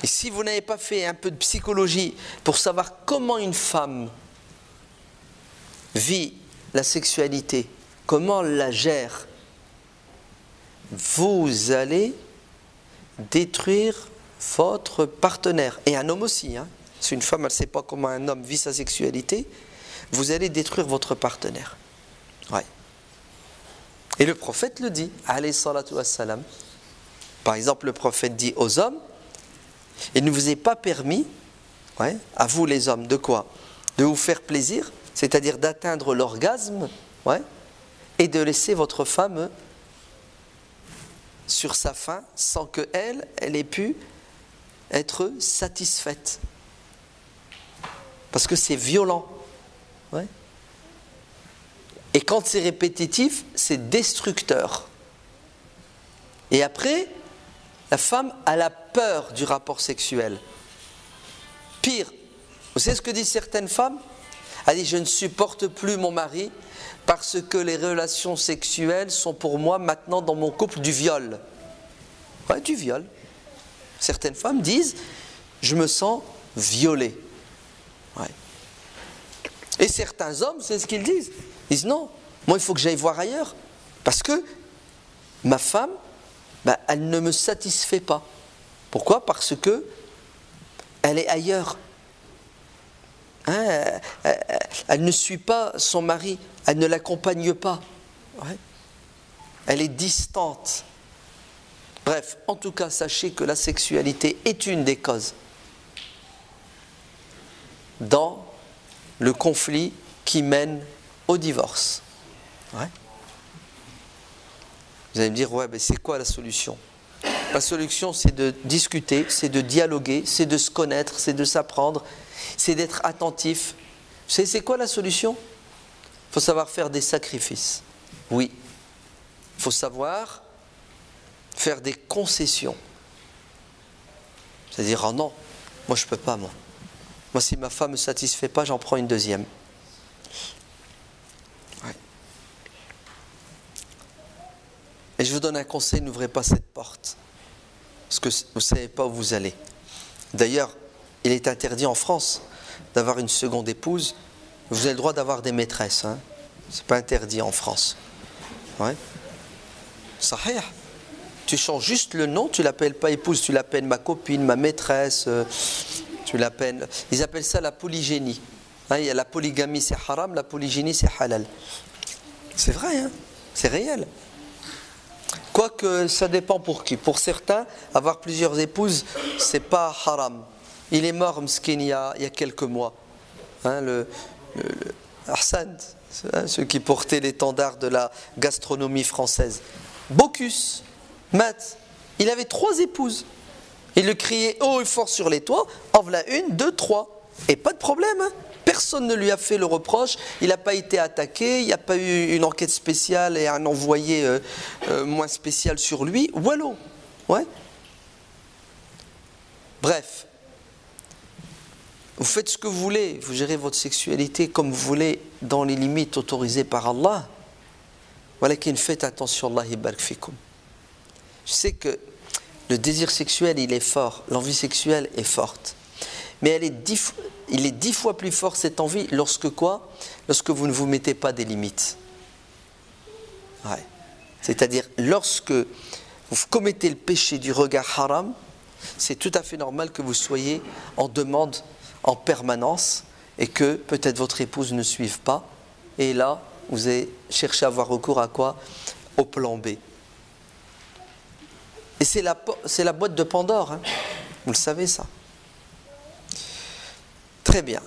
Et si vous n'avez pas fait un peu de psychologie pour savoir comment une femme vit la sexualité, comment la gère, vous allez détruire votre partenaire. Et un homme aussi. Hein. Si une femme elle ne sait pas comment un homme vit sa sexualité, vous allez détruire votre partenaire. Ouais. Et le prophète le dit, alayhi salatu wassalam. Par exemple, le prophète dit aux hommes, il ne vous est pas permis, ouais, à vous les hommes, de quoi? De vous faire plaisir, c'est-à-dire d'atteindre l'orgasme, ouais, et de laisser votre femme sur sa faim sans qu'elle ait pu être satisfaite. Parce que c'est violent. Ouais. Et quand c'est répétitif, c'est destructeur. Et après, la femme a la peur du rapport sexuel. Pire, vous savez ce que disent certaines femmes? Elle dit, je ne supporte plus mon mari parce que les relations sexuelles sont pour moi maintenant dans mon couple du viol. Ouais, du viol. Certaines femmes disent, je me sens violée. Ouais. Et certains hommes, c'est ce qu'ils disent. Ils disent, non, moi il faut que j'aille voir ailleurs. Parce que ma femme, ben, elle ne me satisfait pas. Pourquoi? Parce que elle est ailleurs. Hein, elle ne suit pas son mari, elle ne l'accompagne pas. Ouais. Elle est distante. Bref, en tout cas, sachez que la sexualité est une des causes dans le conflit qui mène au divorce. Ouais. Vous allez me dire, ouais, mais c'est quoi la solution? La solution, c'est de discuter, c'est de dialoguer, c'est de se connaître, c'est de s'apprendre, c'est d'être attentif. Vous savez, c'est quoi la solution? Il faut savoir faire des sacrifices. Oui. Il faut savoir faire des concessions. C'est-à-dire, oh non, moi je ne peux pas, moi. Moi, si ma femme ne me satisfait pas, j'en prends une deuxième. Ouais. Et je vous donne un conseil, n'ouvrez pas cette porte. Parce que vous ne savez pas où vous allez. D'ailleurs, il est interdit en France d'avoir une seconde épouse. Vous avez le droit d'avoir des maîtresses. Hein. Ce n'est pas interdit en France. Ouais. Sahih. Tu changes juste le nom, tu ne l'appelles pas épouse, tu l'appelles ma copine, ma maîtresse, tu l'appelles... Ils appellent ça la polygénie. Hein, il y a la polygamie, c'est haram, la polygénie, c'est halal. C'est vrai, hein, c'est réel. Quoique ça dépend pour qui. Pour certains, avoir plusieurs épouses, c'est pas haram. Il est mort, Mskin, il y a quelques mois. Hein, Ahsan, ceux qui portaient l'étendard de la gastronomie française. Bocuse, Mat, il avait 3 épouses. Il le criait haut et fort sur les toits, en voilà 1, 2, 3. Et pas de problème, hein. Personne ne lui a fait le reproche, il n'a pas été attaqué, il n'y a pas eu une enquête spéciale et un envoyé moins spécial sur lui. Voilà. Ouais. Bref. Vous faites ce que vous voulez, vous gérez votre sexualité comme vous voulez, dans les limites autorisées par Allah. Voilà qu'il faites attention, Allah barak fikum. Je sais que le désir sexuel, il est fort, l'envie sexuelle est forte. Mais il est 10 fois plus fort cette envie lorsque quoi? Lorsque vous ne vous mettez pas des limites. Ouais. C'est-à-dire, lorsque vous commettez le péché du regard haram, c'est tout à fait normal que vous soyez en demande en permanence et que peut-être votre épouse ne suive pas. Et là, vous allez chercher à avoir recours à quoi? Au plan B. Et c'est la boîte de Pandore, hein. Vous le savez ça. Très bien.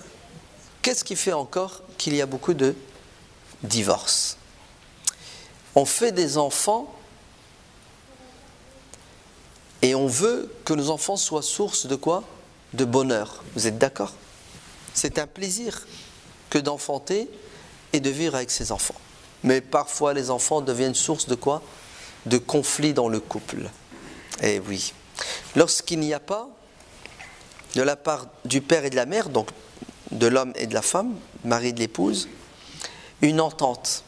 Qu'est-ce qui fait encore qu'il y a beaucoup de divorces? On fait des enfants et on veut que nos enfants soient source de quoi? De bonheur. Vous êtes d'accord? C'est un plaisir que d'enfanter et de vivre avec ses enfants. Mais parfois les enfants deviennent source de quoi? De conflits dans le couple. Eh oui. Lorsqu'il n'y a pas, de la part du père et de la mère, donc de l'homme et de la femme, mari et de l'épouse, une entente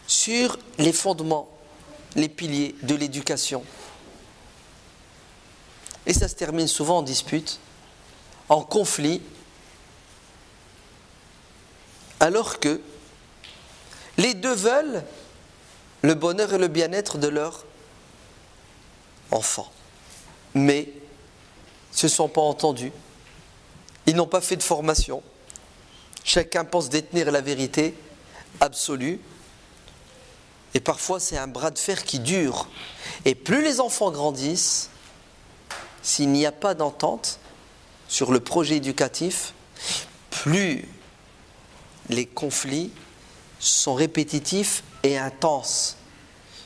sur les fondements, les piliers de l'éducation. Et ça se termine souvent en dispute, en conflit, alors que les deux veulent le bonheur et le bien-être de leur enfant. Mais ils ne se sont pas entendus. Ils n'ont pas fait de formation. Chacun pense détenir la vérité absolue. Et parfois, c'est un bras de fer qui dure. Et plus les enfants grandissent, s'il n'y a pas d'entente sur le projet éducatif, plus les conflits sont répétitifs et intenses,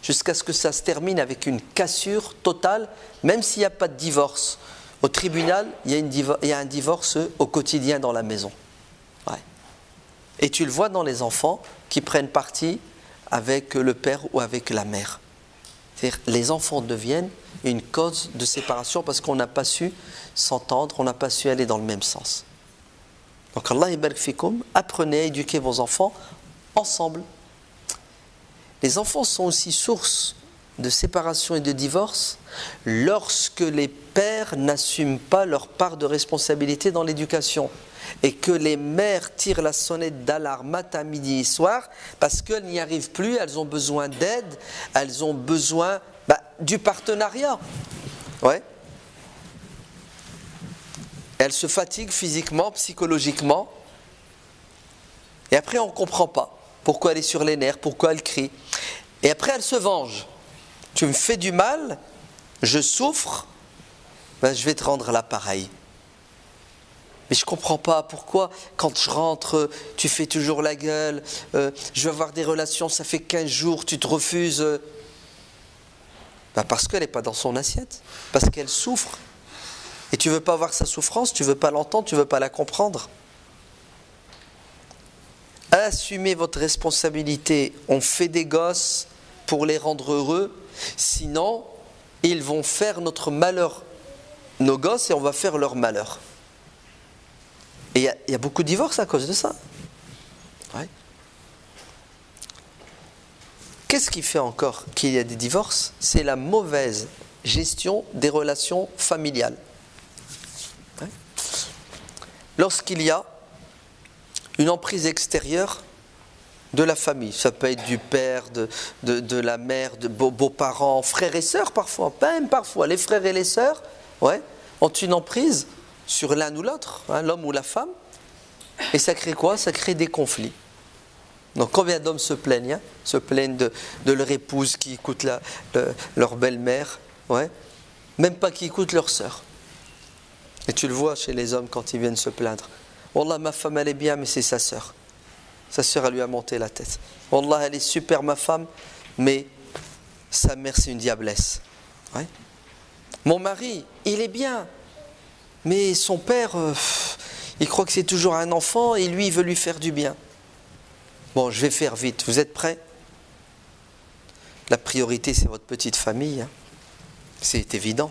jusqu'à ce que ça se termine avec une cassure totale, même s'il n'y a pas de divorce. Au tribunal, il y a un divorce au quotidien dans la maison. Ouais. Et tu le vois dans les enfants qui prennent parti avec le père ou avec la mère. C'est-à-dire, les enfants deviennent une cause de séparation parce qu'on n'a pas su s'entendre, on n'a pas su aller dans le même sens. Donc Allah barak fikoum, apprenez à éduquer vos enfants ensemble. Les enfants sont aussi source de séparation et de divorce lorsque les pères n'assument pas leur part de responsabilité dans l'éducation et que les mères tirent la sonnette d'alarme matin, midi et soir parce qu'elles n'y arrivent plus, elles ont besoin d'aide, elles ont besoin du partenariat. Ouais. Elles se fatiguent physiquement, psychologiquement et après on ne comprend pas pourquoi elle est sur les nerfs, pourquoi elle crie. Et après elle se venge. Tu me fais du mal, je souffre, je vais te rendre l'appareil. Mais je ne comprends pas pourquoi, quand je rentre, tu fais toujours la gueule, je veux avoir des relations, ça fait 15 jours, tu te refuses. Parce qu'elle n'est pas dans son assiette, parce qu'elle souffre. Et tu ne veux pas voir sa souffrance, tu ne veux pas l'entendre, tu ne veux pas la comprendre. Assumez votre responsabilité, on fait des gosses pour les rendre heureux, sinon ils vont faire notre malheur, nos gosses, et on va faire leur malheur. Et il y a beaucoup de divorces à cause de ça. Ouais. Qu'est-ce qui fait encore qu'il y a des divorces? C'est la mauvaise gestion des relations familiales. Ouais. Lorsqu'il y a une emprise extérieure de la famille, ça peut être du père, de la mère, de beaux-parents, frères et sœurs parfois, même parfois, les frères et les sœurs ont une emprise sur l'un ou l'autre, l'homme ou la femme, et ça crée quoi? Ça crée des conflits. Donc combien d'hommes se plaignent de leur épouse qui écoute leur belle-mère, même pas qui écoute leur sœur. Et tu le vois chez les hommes quand ils viennent se plaindre. Wallah, ma femme elle est bien, mais c'est sa sœur. Sa sœur, elle lui a monté la tête. Wallah, elle est super ma femme, mais sa mère, c'est une diablesse. Ouais. Mon mari, il est bien, mais son père, il croit que c'est toujours un enfant et lui, il veut lui faire du bien. Bon, je vais faire vite. Vous êtes prêts? La priorité, c'est votre petite famille. Hein. C'est évident.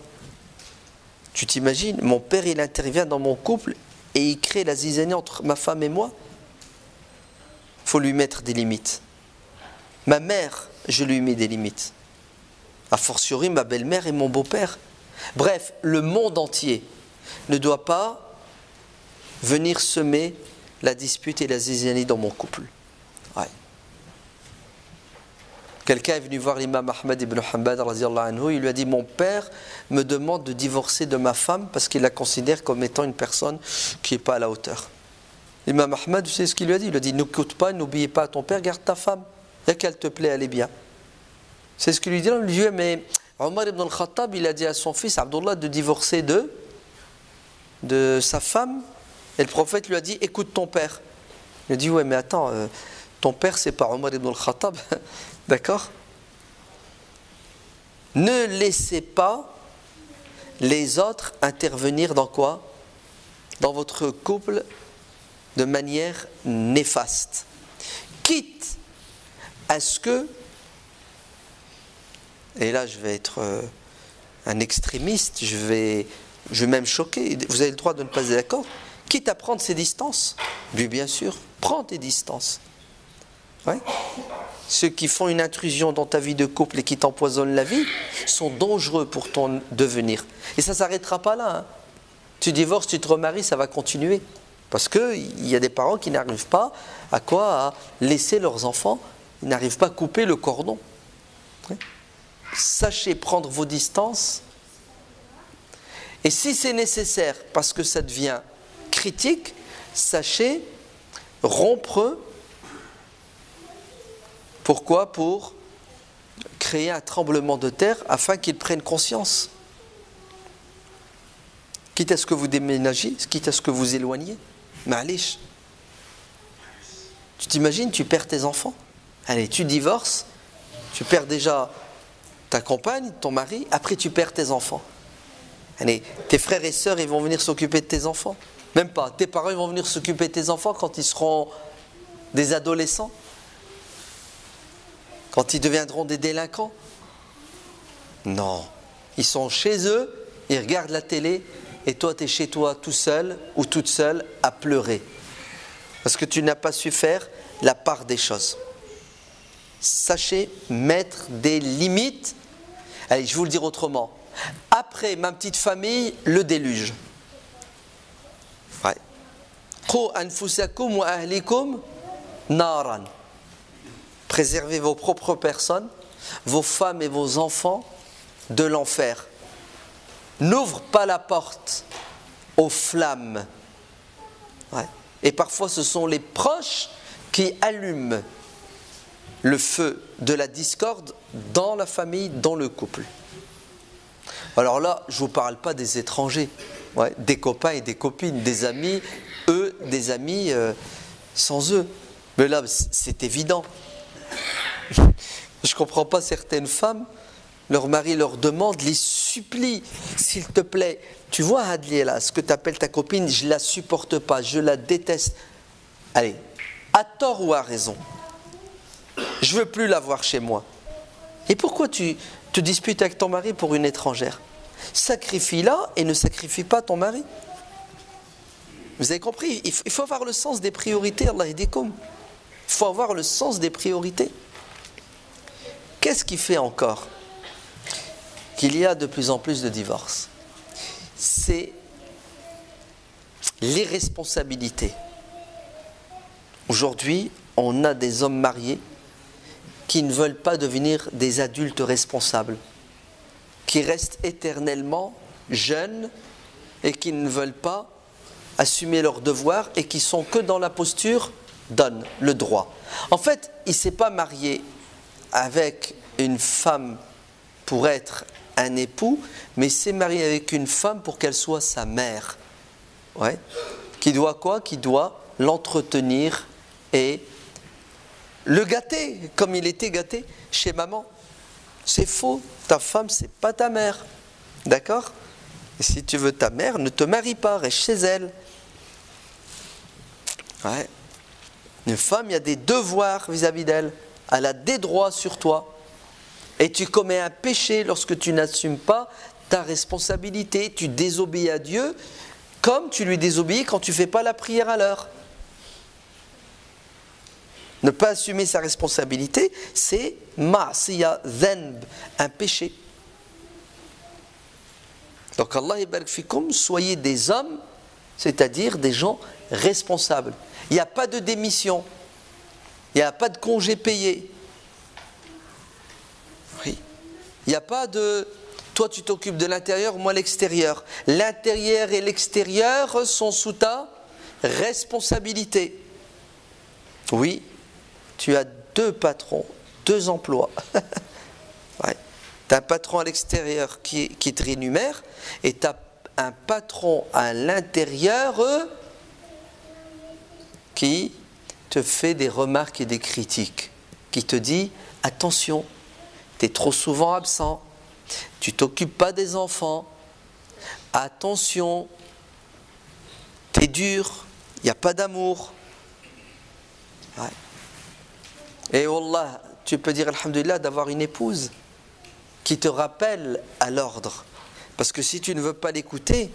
Tu t'imagines, mon père, il intervient dans mon couple et il crée la zizanie entre ma femme et moi. Il faut lui mettre des limites. Ma mère, je lui mets des limites. A fortiori, ma belle-mère et mon beau-père. Bref, le monde entier ne doit pas venir semer la dispute et la zizanie dans mon couple. Ouais. Quelqu'un est venu voir l'imam Ahmed ibn Hanbal, il lui a dit, mon père me demande de divorcer de ma femme parce qu'il la considère comme étant une personne qui n'est pas à la hauteur. L'imam Ahmed, tu sais ce qu'il lui a dit? Il lui a dit, n'écoute pas, n'oublie pas ton père, garde ta femme. Et qu'elle te plaît, elle est bien. C'est ce qu'il lui dit. Il lui dit, mais Omar ibn al-Khattab, il a dit à son fils Abdullah de divorcer de sa femme. Et le prophète lui a dit, écoute ton père. Il lui a dit, ouais, mais attends, ton père, c'est pas Omar ibn al-Khattab. D'accord? Ne laissez pas les autres intervenir dans quoi? Dans votre couple de manière néfaste. Quitte à ce que, et là je vais être un extrémiste, je vais même choquer, vous avez le droit de ne pas être d'accord, quitte à prendre ses distances, bien sûr, prends tes distances. Ouais. Ceux qui font une intrusion dans ta vie de couple et qui t'empoisonnent la vie sont dangereux pour ton devenir. Et ça ne s'arrêtera pas là. Hein. Tu divorces, tu te remaries, ça va continuer. Parce qu'il y a des parents qui n'arrivent pas à laisser leurs enfants, ils n'arrivent pas à couper le cordon. Ouais. Sachez prendre vos distances. Et si c'est nécessaire, parce que ça devient critique, sachez rompre. Pourquoi? Pour créer un tremblement de terre afin qu'ils prennent conscience. Quitte à ce que vous déménagiez, quitte à ce que vous éloigniez. Ma'alish. Tu t'imagines, tu perds tes enfants. Allez, tu divorces, tu perds déjà ta compagne, ton mari, après tu perds tes enfants. Allez, tes frères et sœurs, ils vont venir s'occuper de tes enfants. Même pas, tes parents, ils vont venir s'occuper de tes enfants quand ils seront des adolescents. Quand ils deviendront des délinquants? Non. Ils sont chez eux, ils regardent la télé, et toi, tu es chez toi tout seul ou toute seule à pleurer. Parce que tu n'as pas su faire la part des choses. Sachez mettre des limites. Allez, je vais vous le dire autrement. Après ma petite famille, le déluge. Ouais. Qu anfusakum wa ahlikum naran. Préservez vos propres personnes, vos femmes et vos enfants de l'enfer. N'ouvre pas la porte aux flammes. Ouais. Et parfois ce sont les proches qui allument le feu de la discorde dans la famille, dans le couple. Alors là, je ne vous parle pas des étrangers, ouais, des copains et des copines, des amis, eux, des amis sans eux. Mais là, c'est évident. Je ne comprends pas certaines femmes, leur mari leur demande, les supplie, s'il te plaît. Tu vois, Adli, là, ce que tu appelles ta copine, je ne la supporte pas, je la déteste. Allez, à tort ou à raison, je ne veux plus la voir chez moi. Et pourquoi tu te disputes avec ton mari pour une étrangère? Sacrifie-la et ne sacrifie pas ton mari. Vous avez compris? Il faut avoir le sens des priorités, Allah yahdikum. Il faut avoir le sens des priorités. Qu'est-ce qui fait encore qu'il y a de plus en plus de divorces? C'est l'irresponsabilité. Aujourd'hui, on a des hommes mariés qui ne veulent pas devenir des adultes responsables, qui restent éternellement jeunes et qui ne veulent pas assumer leurs devoirs et qui sont que dans la posture donne le droit. En fait, il ne s'est pas marié avec une femme pour être un époux, mais il s'est marié avec une femme pour qu'elle soit sa mère. Ouais. Qui doit quoi? Qui doit l'entretenir et le gâter comme il était gâté chez maman. C'est faux, ta femme c'est pas ta mère, d'accord? Et si tu veux ta mère, ne te marie pas, reste chez elle. Ouais. Une femme, il y a des devoirs vis-à-vis d'elle, elle a des droits sur toi. Et tu commets un péché lorsque tu n'assumes pas ta responsabilité, tu désobéis à Dieu comme tu lui désobéis quand tu ne fais pas la prière à l'heure. Ne pas assumer sa responsabilité, c'est ma'siya, dhanb, un péché. Donc Allah yabarak fikoum, soyez des hommes, c'est-à-dire des gens responsables. Il n'y a pas de démission, il n'y a pas de congé payé. Oui. Il n'y a pas de toi tu t'occupes de l'intérieur, moi l'extérieur. L'intérieur et l'extérieur sont sous ta responsabilité. Oui, tu as 2 patrons, 2 emplois. Ouais. Tu as un patron à l'extérieur qui te rémunère et tu as un patron à l'intérieur qui te fait des remarques et des critiques, qui te dit attention, tu es trop souvent absent, tu t'occupes pas des enfants, attention, tu es dur, il n'y a pas d'amour. Ouais. Et wallah, tu peux dire alhamdulillah d'avoir une épouse qui te rappelle à l'ordre. Parce que si tu ne veux pas l'écouter,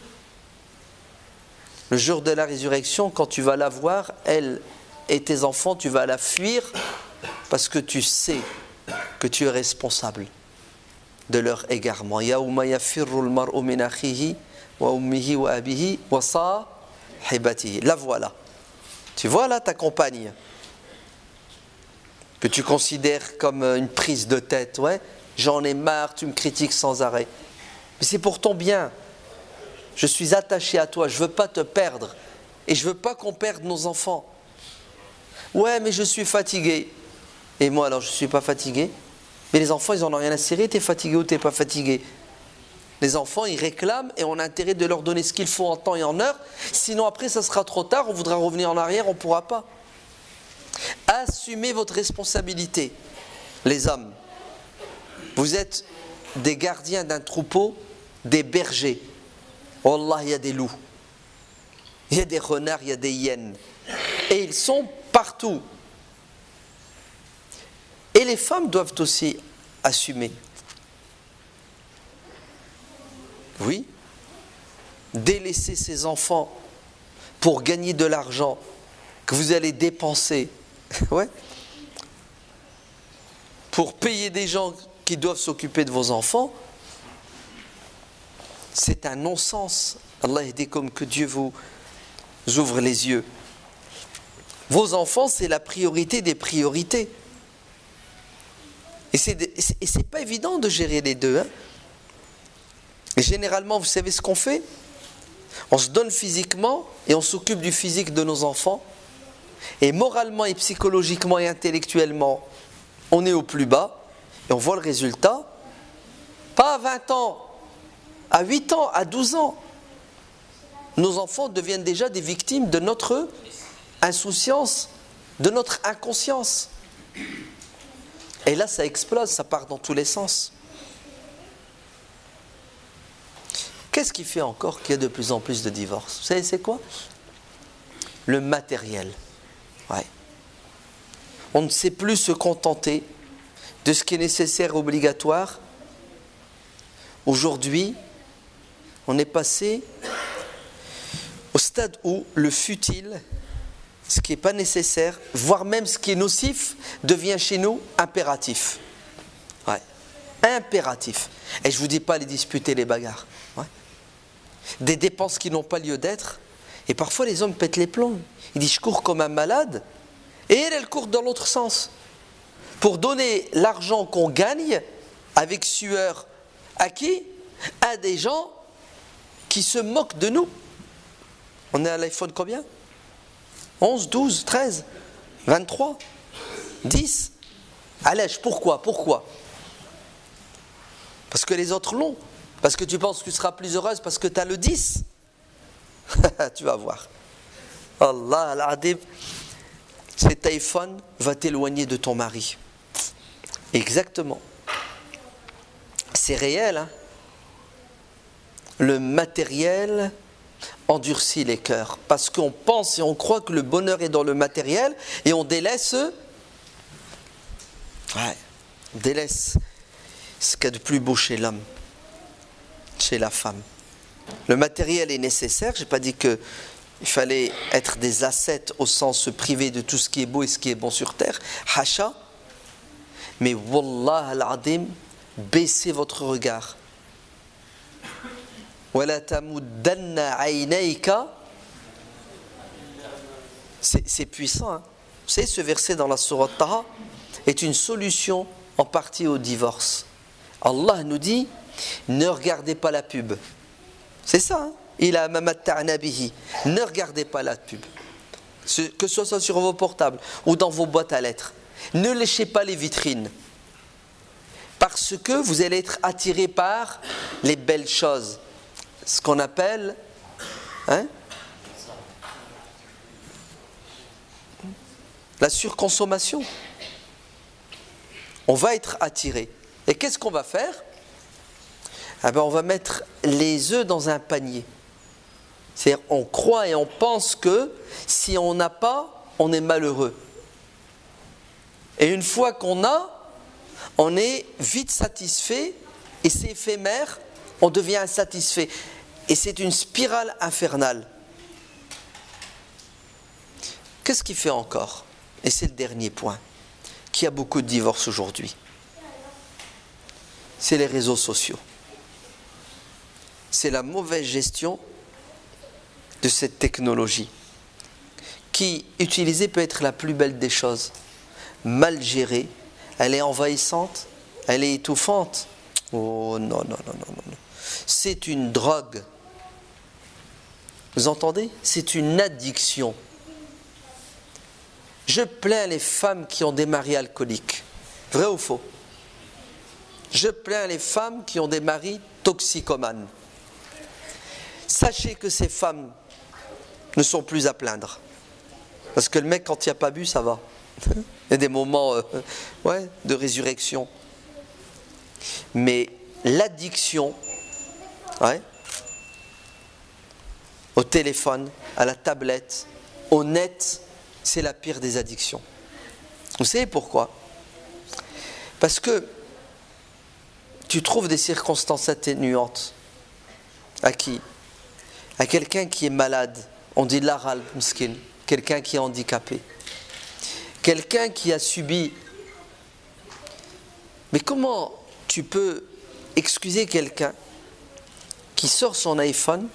le jour de la résurrection, quand tu vas la voir, elle et tes enfants, tu vas la fuir parce que tu sais que tu es responsable de leur égarement. Yawma yafirru al-mar'u min akhihi wa ummihi wa abihi wa sahibatihi. La voilà. Tu vois là ta compagne que tu considères comme une prise de tête. Ouais, j'en ai marre, tu me critiques sans arrêt. Mais c'est pour ton bien. Je suis attaché à toi, je ne veux pas te perdre. Et je ne veux pas qu'on perde nos enfants. Ouais, mais je suis fatigué. Et moi alors, je ne suis pas fatigué. Mais les enfants, ils n'en ont rien à cirer, tu es fatigué ou tu n'es pas fatigué. Les enfants, ils réclament et on a intérêt de leur donner ce qu'il faut en temps et en heure. Sinon après, ça sera trop tard, on voudra revenir en arrière, on ne pourra pas. Assumez votre responsabilité, les hommes. Vous êtes des gardiens d'un troupeau, des bergers. Wallah, il y a des loups, il y a des renards, il y a des hyènes. Et ils sont partout. Et les femmes doivent aussi assumer. Oui. Délaisser ses enfants pour gagner de l'argent que vous allez dépenser. Ouais. Pour payer des gens qui doivent s'occuper de vos enfants, c'est un non-sens. Allah aide comme que Dieu vous ouvre les yeux. Vos enfants, c'est la priorité des priorités. Et c'est pas évident de gérer les deux. Hein. Et généralement, vous savez ce qu'on fait? On se donne physiquement et on s'occupe du physique de nos enfants. Et moralement et psychologiquement et intellectuellement, on est au plus bas. Et on voit le résultat. Pas à 20 ans, à 8 ans, à 12 ans. Nos enfants deviennent déjà des victimes de notre insouciance, de notre inconscience. Et là, ça explose, ça part dans tous les sens. Qu'est-ce qui fait encore qu'il y a de plus en plus de divorces? Vous savez, c'est quoi? Le matériel. Ouais. On ne sait plus se contenter de ce qui est nécessaire et obligatoire. Aujourd'hui, on est passé au stade où le futile, ce qui n'est pas nécessaire, voire même ce qui est nocif, devient chez nous impératif. Ouais. Impératif. Et je ne vous dis pas les disputes et les bagarres. Ouais. Des dépenses qui n'ont pas lieu d'être. Et parfois les hommes pètent les plombs. Ils disent je cours comme un malade. Et elle court dans l'autre sens. Pour donner l'argent qu'on gagne avec sueur à qui? À des gens qui se moquent de nous. On est à l'iPhone combien? 11, 12, 13, 23, 10. Allège, pourquoi? Parce que les autres l'ont. Parce que tu penses que tu seras plus heureuse parce que tu as le 10. Tu vas voir. Allah al-Adib, c'est cet iPhone va t'éloigner de ton mari. Exactement. C'est réel, hein? Le matériel endurcit les cœurs. Parce qu'on pense et on croit que le bonheur est dans le matériel et on délaisse... Ouais, on délaisse ce qu'il y a de plus beau chez l'homme, chez la femme. Le matériel est nécessaire. Je n'ai pas dit qu'il fallait être des ascètes au sens se priver de tout ce qui est beau et ce qui est bon sur terre. Hacha. Mais wallah al-adim, baissez votre regard. Wala tamuddanna aynayka. C'est puissant, hein? Vous savez, ce verset dans la sourate Taha est une solution en partie au divorce. Allah nous dit, ne regardez pas la pub. C'est ça, hein? Il a mamatta'na bihi. Ne regardez pas la pub. Que ce soit sur vos portables ou dans vos boîtes à lettres. Ne léchez pas les vitrines. Parce que vous allez être attiré par les belles choses. Ce qu'on appelle... Hein, la surconsommation. On va être attiré. Et qu'est-ce qu'on va faire? Ah ben on va mettre les œufs dans un panier. C'est-à-dire on croit et on pense que si on n'a pas, on est malheureux. Et une fois qu'on a, on est vite satisfait et c'est éphémère, on devient insatisfait. Et c'est une spirale infernale. Qu'est-ce qui fait encore? Et c'est le dernier point, qui a beaucoup de divorces aujourd'hui. C'est les réseaux sociaux. C'est la mauvaise gestion de cette technologie qui, utilisée, peut être la plus belle des choses. Mal gérée, elle est envahissante, elle est étouffante. Oh non, non, non, non, non. C'est une drogue. Vous entendez? C'est une addiction. Je plains les femmes qui ont des maris alcooliques. Vrai ou faux? Je plains les femmes qui ont des maris toxicomanes. Sachez que ces femmes ne sont plus à plaindre. Parce que le mec, quand il n'y a pas bu, ça va. Il y a des moments de résurrection. Mais l'addiction, au téléphone, à la tablette, au net, c'est la pire des addictions. Vous savez pourquoi? Parce que tu trouves des circonstances atténuantes. À qui? À quelqu'un qui est malade. On dit l'aral, miskin. Quelqu'un qui est handicapé. Quelqu'un qui a subi. Mais comment tu peux excuser quelqu'un qui sort son iPhone?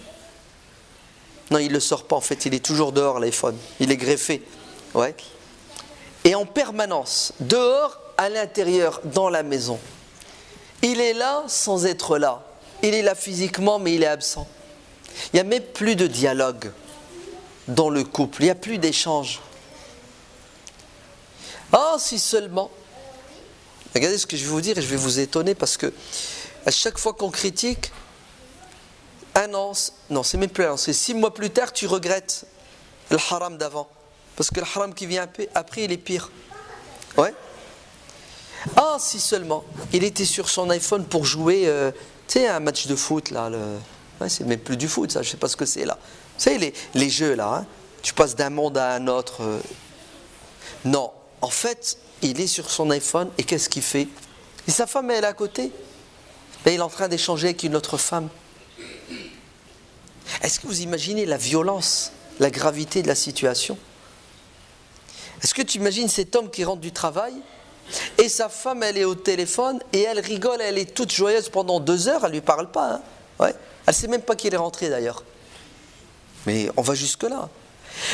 Non, il ne le sort pas en fait, il est toujours dehors l'iPhone. Il est greffé. Ouais. Et en permanence, dehors, à l'intérieur, dans la maison. Il est là sans être là. Il est là physiquement, mais il est absent. Il n'y a même plus de dialogue dans le couple. Il n'y a plus d'échange. Ah, si seulement. Regardez ce que je vais vous dire et je vais vous étonner parce que à chaque fois qu'on critique, un an, non, c'est même plus un an, c'est 6 mois plus tard, tu regrettes le haram d'avant. Parce que le haram qui vient après, il est pire. Ouais. Ah, si seulement. Il était sur son iPhone pour jouer, tu sais, un match de foot, là. C'est même plus du foot, ça, je ne sais pas ce que c'est, là. Vous savez, les jeux, là, hein, tu passes d'un monde à un autre. Non, en fait, il est sur son iPhone, et qu'est-ce qu'il fait? Et sa femme, elle est à côté. Et il est en train d'échanger avec une autre femme. Est-ce que vous imaginez la violence, la gravité de la situation? Est-ce que tu imagines cet homme qui rentre du travail et sa femme, elle est au téléphone et elle rigole, elle est toute joyeuse pendant 2 heures, elle ne lui parle pas. Hein, ouais. Elle ne sait même pas qu'il est rentré d'ailleurs. Mais on va jusque-là.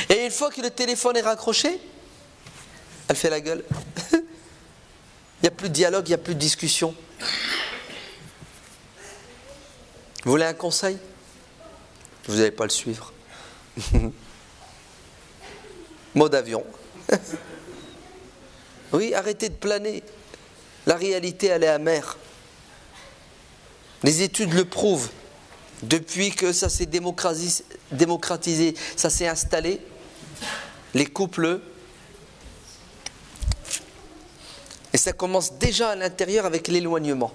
Et une fois que le téléphone est raccroché, elle fait la gueule. Il n'y a plus de dialogue, il n'y a plus de discussion. Vous voulez un conseil? Vous n'allez pas le suivre. Mot d'avion. Oui, arrêtez de planer. La réalité, elle est amère. Les études le prouvent. Depuis que ça s'est démocratisé, ça s'est installé, les couples ça commence déjà à l'intérieur avec l'éloignement.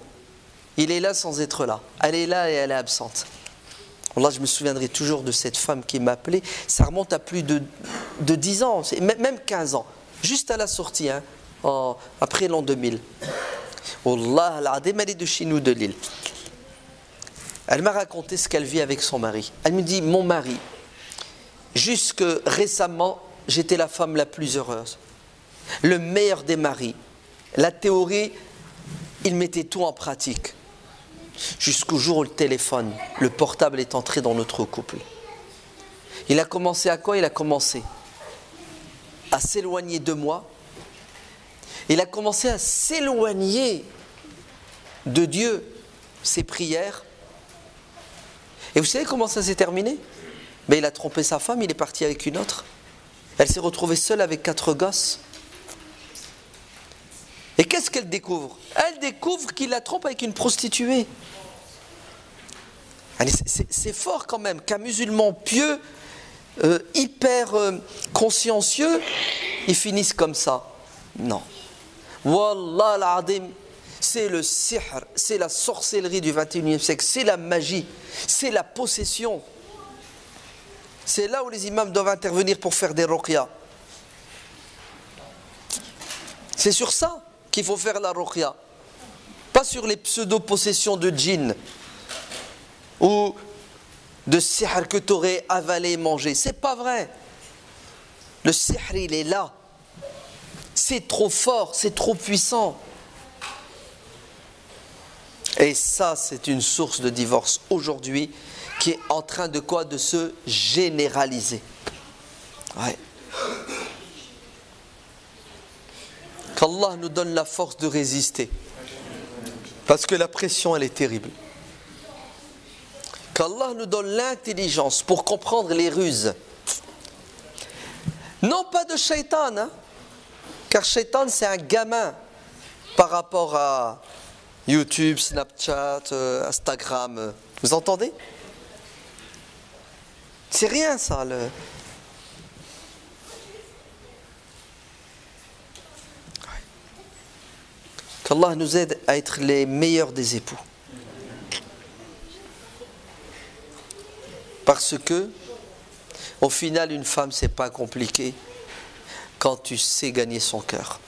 Il est là sans être là. Elle est là et elle est absente. Là, je me souviendrai toujours de cette femme qui m'a appelé. Ça remonte à plus de 10 ans, même 15 ans. Juste à la sortie, hein, après l'an 2000. Wallah, elle est de chez nous, de Lille. Elle m'a raconté ce qu'elle vit avec son mari. Elle me dit, mon mari, jusque récemment, j'étais la femme la plus heureuse. Le meilleur des maris. La théorie, il mettait tout en pratique. Jusqu'au jour où le téléphone, le portable est entré dans notre couple. Il a commencé à quoi? Il a commencé à s'éloigner de moi. Il a commencé à s'éloigner de Dieu, ses prières. Et vous savez comment ça s'est terminé? Ben, il a trompé sa femme, il est parti avec une autre. Elle s'est retrouvée seule avec 4 gosses. Et qu'est-ce qu'elle découvre? Elle découvre qu'il la trompe avec une prostituée. C'est fort quand même qu'un musulman pieux, hyper consciencieux, il finisse comme ça. Non. Wallah al-Adim, c'est le sihr, c'est la sorcellerie du 21e siècle, c'est la magie, c'est la possession. C'est là où les imams doivent intervenir pour faire des ruqya. C'est sur ça qu'il faut faire la ruqya. Pas sur les pseudo-possessions de djinns ou de sihr que tu aurais avalé et mangé. C'est pas vrai. Le sihr, il est là. C'est trop fort, c'est trop puissant. Et ça, c'est une source de divorce aujourd'hui qui est en train de quoi? De se généraliser. Ouais. Qu'Allah nous donne la force de résister. Parce que la pression, elle est terrible. Qu'Allah nous donne l'intelligence pour comprendre les ruses. Non pas de shaitan, hein, car shaitan, c'est un gamin par rapport à YouTube, Snapchat, Instagram. Vous entendez? C'est rien ça. Qu'Allah nous aide à être les meilleurs des époux. Parce que, au final, une femme, c'est pas compliqué quand tu sais gagner son cœur.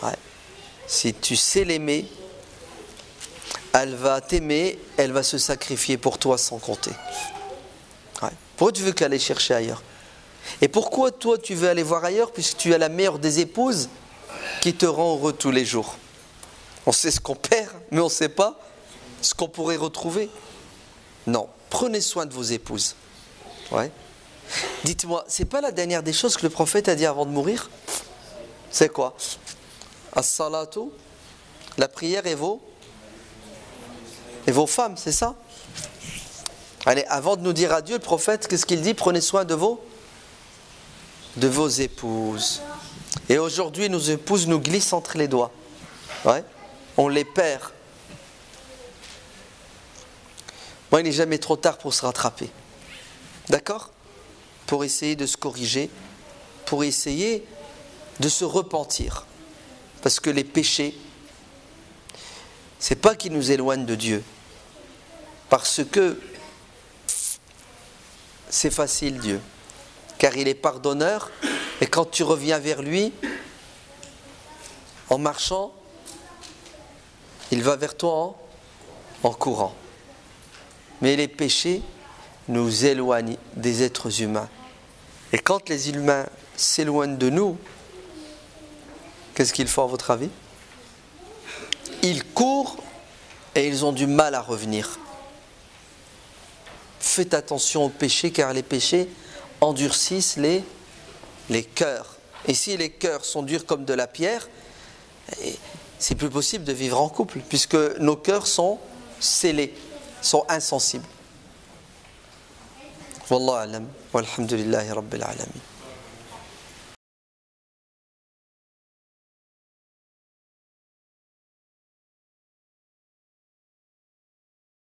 Ouais. Si tu sais l'aimer, elle va t'aimer, elle va se sacrifier pour toi sans compter. Ouais. Pourquoi tu veux qu'elle aille chercher ailleurs? Et pourquoi toi tu veux aller voir ailleurs puisque tu es la meilleure des épouses qui te rend heureux tous les jours? On sait ce qu'on perd, mais on ne sait pas ce qu'on pourrait retrouver. Non, prenez soin de vos épouses. Ouais. Dites-moi, c'est pas la dernière des choses que le prophète a dit avant de mourir? C'est quoi? As-salatu, la prière et vos femmes, c'est ça? Allez, avant de nous dire adieu, le prophète, qu'est-ce qu'il dit? Prenez soin de vos épouses. Et aujourd'hui, nos épouses nous glissent entre les doigts. Ouais. On les perd. Moi, il n'est jamais trop tard pour se rattraper. D'accord? Pour essayer de se corriger, pour essayer de se repentir. Parce que les péchés, c'est pas qu'ils nous éloignent de Dieu. Parce que c'est facile, Dieu. Car il est pardonneur. Et quand tu reviens vers lui, en marchant, il va vers toi en courant. Mais les péchés nous éloignent des êtres humains. Et quand les humains s'éloignent de nous, qu'est-ce qu'ils font à votre avis? Ils courent et ils ont du mal à revenir. Faites attention aux péchés car les péchés endurcissent les cœurs. Et si les cœurs sont durs comme de la pierre, c'est plus possible de vivre en couple puisque nos cœurs sont scellés, sont insensibles. Wallahu a'lam, walhamdulillahi rabbil alamin.